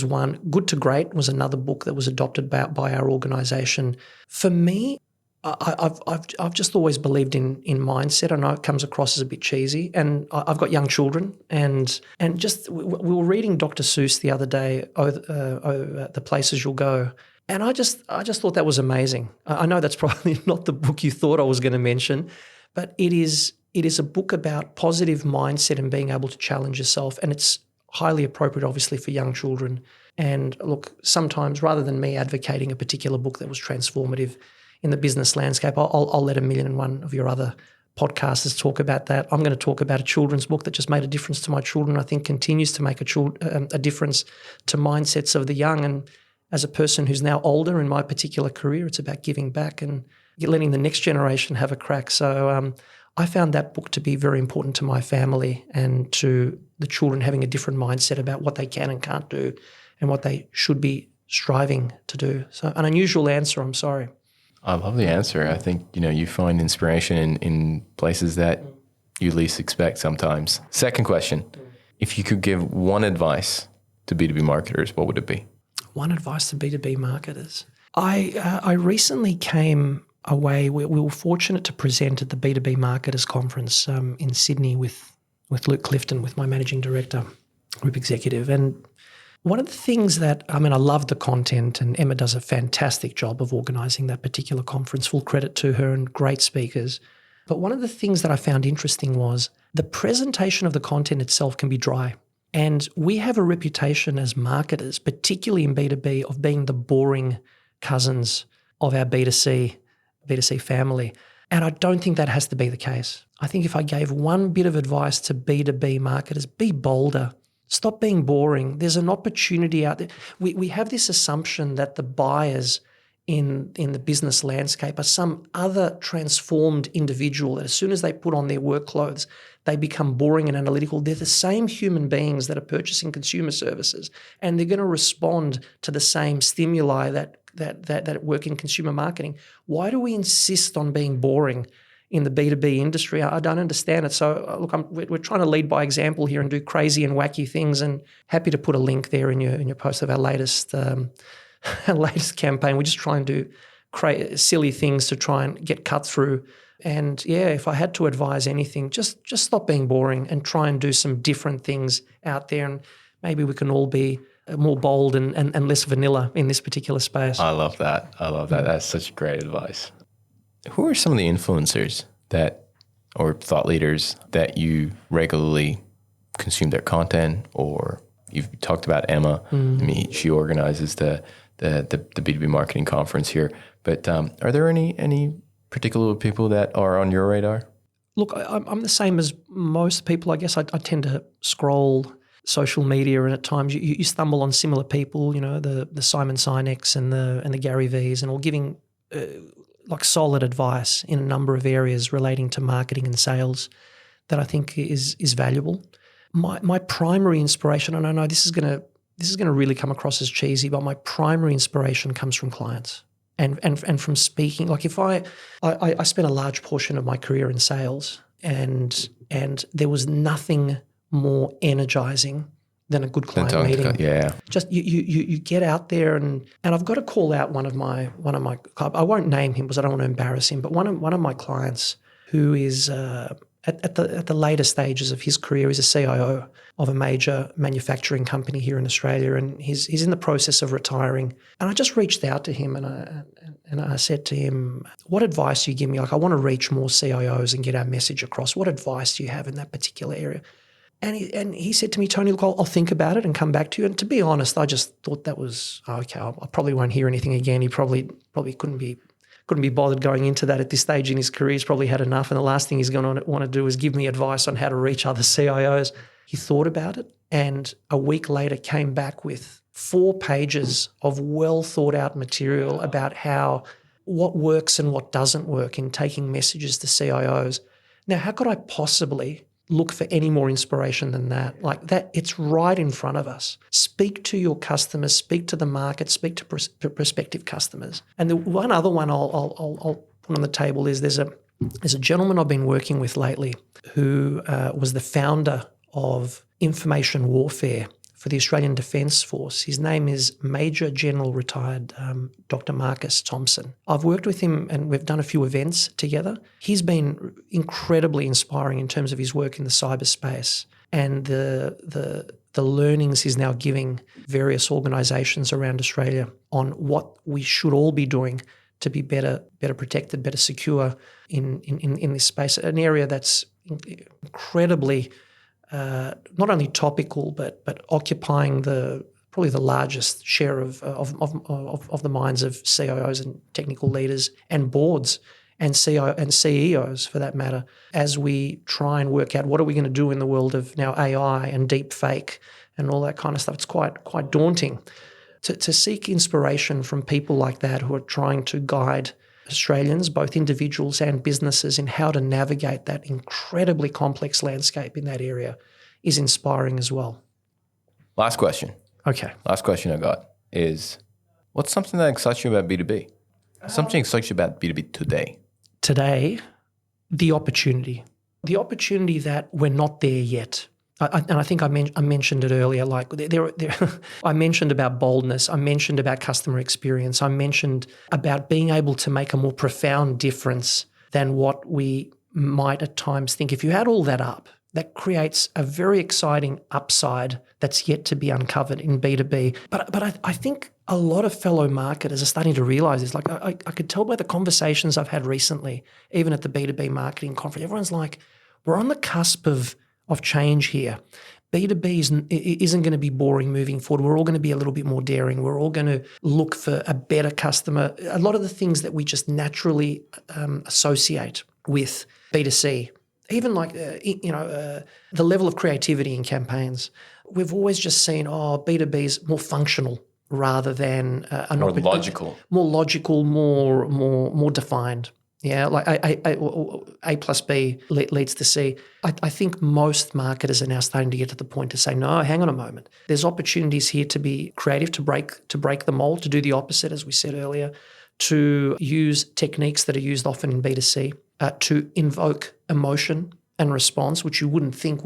one. Good to Great was another book that was adopted by our organisation. For me, I've just always believed in mindset. I know it comes across as a bit cheesy, and I've got young children, and just we were reading Dr. Seuss the other day, The Places You'll Go, and I just thought that was amazing. I know that's probably not the book you thought I was going to mention, but it is a book about positive mindset and being able to challenge yourself, and it's highly appropriate, obviously, for young children. And look, sometimes rather than me advocating a particular book that was transformative in the business landscape, I'll let 1,000,001 of your other podcasters talk about that. I'm going to talk about a children's book that just made a difference to my children. I think continues to make a difference to mindsets of the young. And as a person who's now older in my particular career, it's about giving back. And letting the next generation have a crack. So I found that book to be very important to my family and to the children having a different mindset about what they can and can't do and what they should be striving to do. So an unusual answer, I'm sorry. I love the answer. I think, you find inspiration in places that you least expect sometimes. Second question, if you could give one advice to B2B marketers, what would it be? One advice to B2B marketers. I recently came away, we were fortunate to present at the B2B Marketers Conference in Sydney with Luke Clifton, with my managing director, group executive. And one of the things that, I love the content, and Emma does a fantastic job of organising that particular conference, full credit to her, and great speakers. But one of the things that I found interesting was the presentation of the content itself can be dry. And we have a reputation as marketers, particularly in B2B, of being the boring cousins of our B2C family. And I don't think that has to be the case. I think if I gave one bit of advice to B2B marketers, be bolder. Stop being boring. There's an opportunity out there. We have this assumption that the buyers in the business landscape are some other transformed individual that as soon as they put on their work clothes, they become boring and analytical. They're the same human beings that are purchasing consumer services, and they're going to respond to the same stimuli that work in consumer marketing. Why do we insist on being boring in the B2B industry? I don't understand it. So look, we're trying to lead by example here and do crazy and wacky things, and happy to put a link there in your post of our latest campaign. We just try and do silly things to try and get cut through. And yeah, if I had to advise anything, just stop being boring and try and do some different things out there, and maybe we can all be more bold and less vanilla in this particular space. I love that. That's such great advice. Who are some of the influencers or thought leaders that you regularly consume their content? Or you've talked about Emma. She organizes the B2B marketing conference here. But are there any particular people that are on your radar? Look, I'm the same as most people. I guess I tend to scroll social media, and at times you stumble on similar people. The Simon Sineks and the Gary V's, and all giving solid advice in a number of areas relating to marketing and sales that I think is valuable. My primary inspiration, and I know this is going to really come across as cheesy, but my primary inspiration comes from clients and from speaking. Like if I spent a large portion of my career in sales, and there was nothing more energizing than a good client meeting. Yeah. Just you get out there, and I've got to call out one of my I won't name him because I don't want to embarrass him, but one of my clients who is at the later stages of his career is a CIO of a major manufacturing company here in Australia, and he's in the process of retiring. And I just reached out to him and I said to him, "What advice do you give me? Like, I want to reach more CIOs and get our message across. What advice do you have in that particular area?" And he said to me, "Tony, look, I'll think about it and come back to you." And to be honest, I just thought that was okay. I probably won't hear anything again. He probably couldn't be bothered going into that at this stage in his career. He's probably had enough, and the last thing he's going to want to do is give me advice on how to reach other CIOs. He thought about it, and a week later came back with 4 pages of well thought out material about what works and what doesn't work in taking messages to CIOs. Now, how could I possibly look for any more inspiration than that? Like that, it's right in front of us. Speak to your customers, speak to the market, speak to prospective customers. And the one other one I'll put on the table is there's a gentleman I've been working with lately who was the founder of information warfare for the Australian Defence Force. His name is Major General Retired Dr. Marcus Thompson. I've worked with him and we've done a few events together. He's been incredibly inspiring in terms of his work in the cyberspace and the learnings he's now giving various organisations around Australia on what we should all be doing to be better protected, better secure in this space, an area that's incredibly not only topical but occupying probably the largest share of the minds of CIOs and technical leaders and boards and CEOs for that matter, as we try and work out what are we going to do in the world of now AI and deep fake and all that kind of stuff. It's quite daunting to seek inspiration from people like that who are trying to guide Australians, both individuals and businesses, in how to navigate that incredibly complex landscape in that area is inspiring as well. Last question. Okay. Last question I got is, what's something that excites you about B2B? Something excites you about B2B today? Today, the opportunity that we're not there yet. And I think I mentioned it earlier. Like I mentioned about boldness. I mentioned about customer experience. I mentioned about being able to make a more profound difference than what we might at times think. If you add all that up, that creates a very exciting upside that's yet to be uncovered in B2B. But I think a lot of fellow marketers are starting to realise this. Like I could tell by the conversations I've had recently, even at the B2B marketing conference, everyone's like, we're on the cusp of change here. B2B isn't going to be boring moving forward. We're all going to be a little bit more daring. We're all going to look for a better customer. A lot of the things that we just naturally associate with B2C, even like, the level of creativity in campaigns. We've always just seen, B2B is more functional rather than more logical. More logical, more defined. Yeah, like A plus B leads to C. I think most marketers are now starting to get to the point to say, no, hang on a moment. There's opportunities here to be creative, to break the mold, to do the opposite, as we said earlier, to use techniques that are used often in B2C, to invoke emotion and response, which you wouldn't think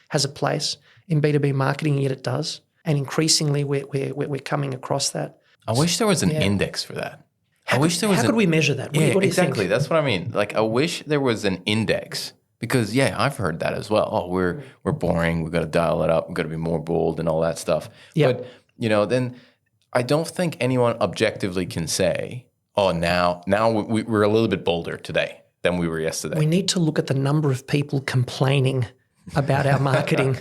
has a place in B2B marketing, yet it does. And increasingly, we're coming across that. I wish there was an index for that. How could we measure that? What do you exactly. think? That's what I mean. Like, I wish there was an index because, I've heard that as well. Oh, we're boring. We've got to dial it up. We've got to be more bold and all that stuff. Yeah. But, then I don't think anyone objectively can say, oh, now we're a little bit bolder today than we were yesterday. We need to look at the number of people complaining about our marketing,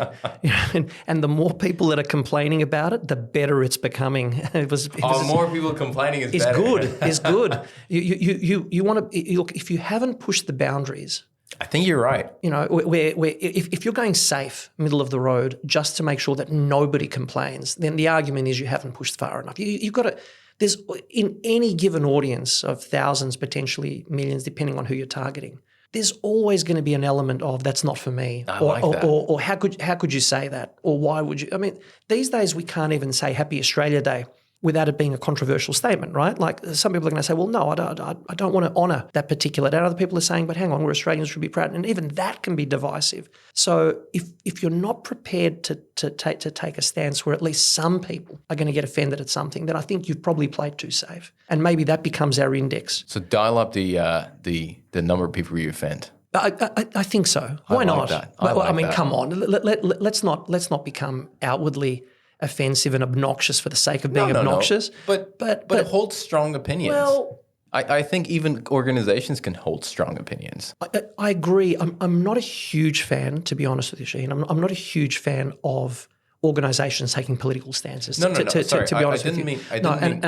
and the more people that are complaining about it, the better it's becoming. More people complaining is better. It's good. You want to look, if you haven't pushed the boundaries. I think you're right. If you're going safe, middle of the road, just to make sure that nobody complains, then the argument is you haven't pushed far enough. You've got to. There's in any given audience of thousands, potentially millions, depending on who you're targeting. There's always going to be an element of that's not for me, or how could you say that, or why would you? I mean, these days we can't even say Happy Australia Day without it being a controversial statement, right? Like some people are going to say, well, no, I don't want to honour that particular day. Other people are saying, but hang on, we're Australians, should be proud, and even that can be divisive. So if you're not prepared to take a stance where at least some people are going to get offended at something, then I think you've probably played too safe, and maybe that becomes our index. So dial up the number of people you offend. I think so. Why not? That. I mean, come on. Let's not become outwardly offensive and obnoxious for the sake of being obnoxious. No. But hold strong opinions. Well, I think even organizations can hold strong opinions. I agree. I'm not a huge fan, to be honest with you, Shaheen. I'm not a huge fan of organizations taking political stances. No. Sorry, to be honest I didn't mean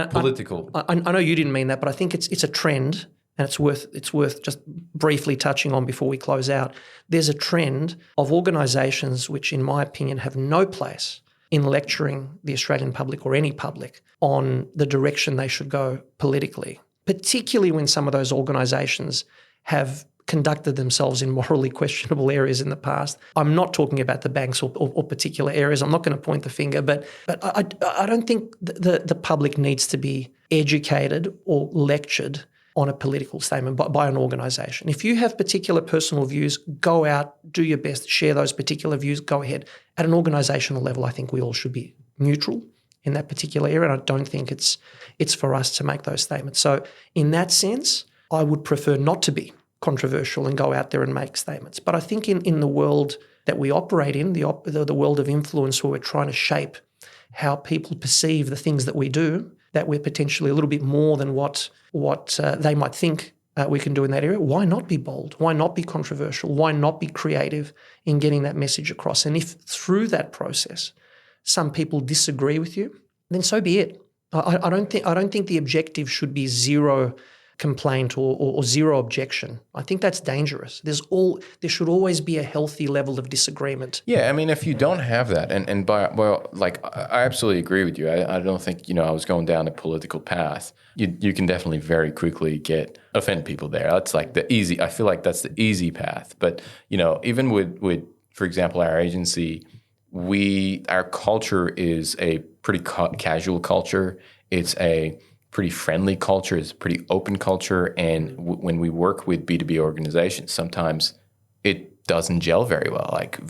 political. I know you didn't mean that, but I think it's a trend. And it's worth just briefly touching on before we close out. There's a trend of organisations which, in my opinion, have no place in lecturing the Australian public or any public on the direction they should go politically, particularly when some of those organisations have conducted themselves in morally questionable areas in the past. I'm not talking about the banks or particular areas. I'm not going to point the finger, but I don't think the public needs to be educated or lectured on a political statement by an organisation. If you have particular personal views, go out, do your best, share those particular views, go ahead. At an organisational level, I think we all should be neutral in that particular area, and I don't think it's for us to make those statements. So in that sense, I would prefer not to be controversial and go out there and make statements. But I think in the world that we operate in, the world of influence, where we're trying to shape how people perceive the things that we do, that we're potentially a little bit more than what they might think we can do in that area. Why not be bold? Why not be controversial? Why not be creative in getting that message across? And if through that process some people disagree with you, then so be it. I don't think the objective should be zero complaint or zero objection. I think that's dangerous. There should always be a healthy level of disagreement. Yeah, I mean, if you don't have that, I absolutely agree with you. I don't think, I was going down a political path. You can definitely very quickly offend people there. That's like I feel like that's the easy path. But, even with for example, our agency, our culture is a pretty casual culture. It's a pretty friendly culture. It's a pretty open culture. And when we work with B2B organizations, sometimes it doesn't gel very well. Like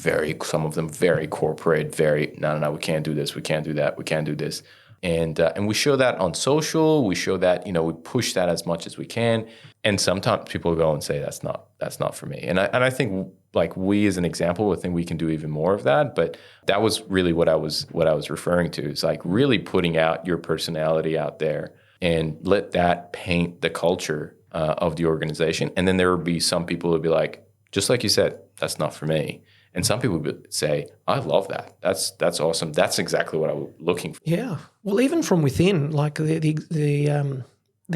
some of them very corporate, no, we can't do this, we can't do that, we can't do this. And we show that on social. We show that, we push that as much as we can. And sometimes people go and say, that's not for me. And I think like we as an example, I think we can do even more of that. But that was really what I was referring to. It's like really putting out your personality out there and let that paint the culture of the organization. And then there will be some people who'll be like, just like you said, that's not for me. And some people would say, I love that. That's awesome. That's exactly what I'm looking for. Yeah. Well, even from within, like the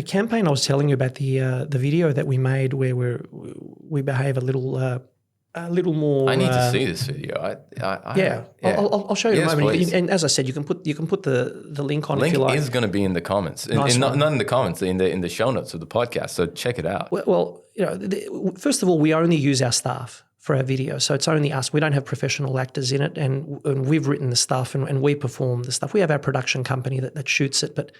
campaign I was telling you about, the video that we made where we behave a little more. I need to see this video. I'll show you in a moment. Please. And as I said, you can put the link on. Link if you like. is going to be in the comments, Nice not in the comments, in the show notes of the podcast. So check it out. Well, first of all, we only use our staff for our video, so it's only us. We don't have professional actors in it, and we've written the stuff and we perform the stuff. We have our production company that shoots it, but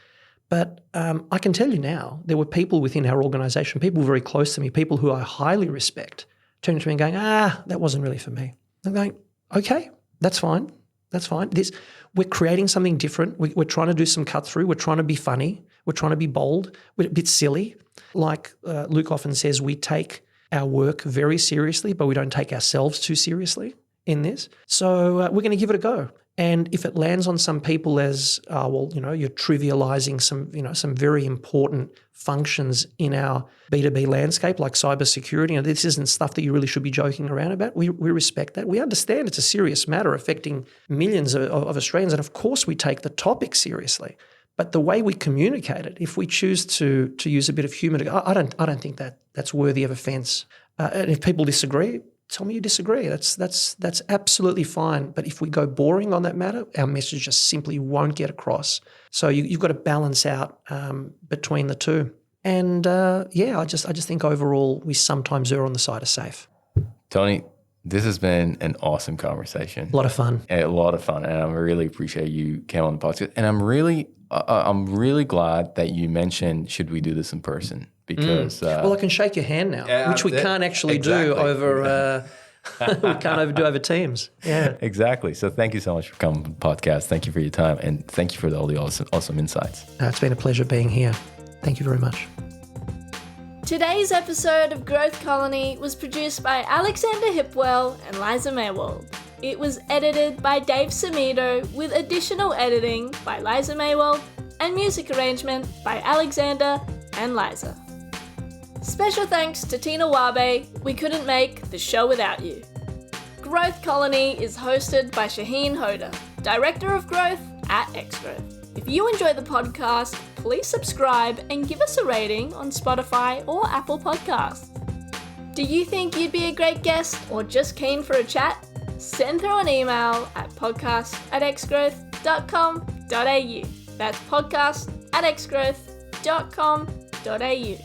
I can tell you now, there were people within our organisation, people very close to me, people who I highly respect, turning to me and going, that wasn't really for me. I'm going, okay, that's fine. We're creating something different. We're trying to do some cut through. We're trying to be funny. We're trying to be bold. We're a bit silly. Like Luke often says, we take our work very seriously, but we don't take ourselves too seriously in this. So we're going to give it a go. And if it lands on some people as, you're trivializing some very important functions in our B2B landscape, like cybersecurity, this isn't stuff that you really should be joking around about. We respect that. We understand it's a serious matter affecting millions of Australians, and of course we take the topic seriously. But the way we communicate it, if we choose to use a bit of humour, I don't think that's worthy of offence. And if people disagree, tell me you disagree. That's absolutely fine. But if we go boring on that matter, our message just simply won't get across. So you've got to balance out between the two. And I just think overall we sometimes err on the side of safe. Tony, this has been an awesome conversation. A lot of fun. And I really appreciate you came on the podcast. And I'm really glad that you mentioned, should we do this in person? Because I can shake your hand now, which we can't actually do over. We can't do over Teams. Yeah, exactly. So thank you so much for coming on the podcast. Thank you for your time, and thank you for all the awesome insights. It's been a pleasure being here. Thank you very much. Today's episode of Growth Colony was produced by Alexander Hipwell and Liza Maywald. It was edited by Dave Samito with additional editing by Liza Maywald and music arrangement by Alexander and Liza. Special thanks to Tina Wabe. We couldn't make the show without you. Growth Colony is hosted by Shaheen Hoda, Director of Growth at Xgrowth. If you enjoy the podcast, please subscribe and give us a rating on Spotify or Apple Podcasts. Do you think you'd be a great guest or just keen for a chat? Send through an email at podcast@xgrowth.com.au. That's podcast@xgrowth.com.au.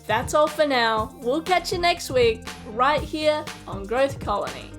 That's all for now. We'll catch you next week, right here on Growth Colony.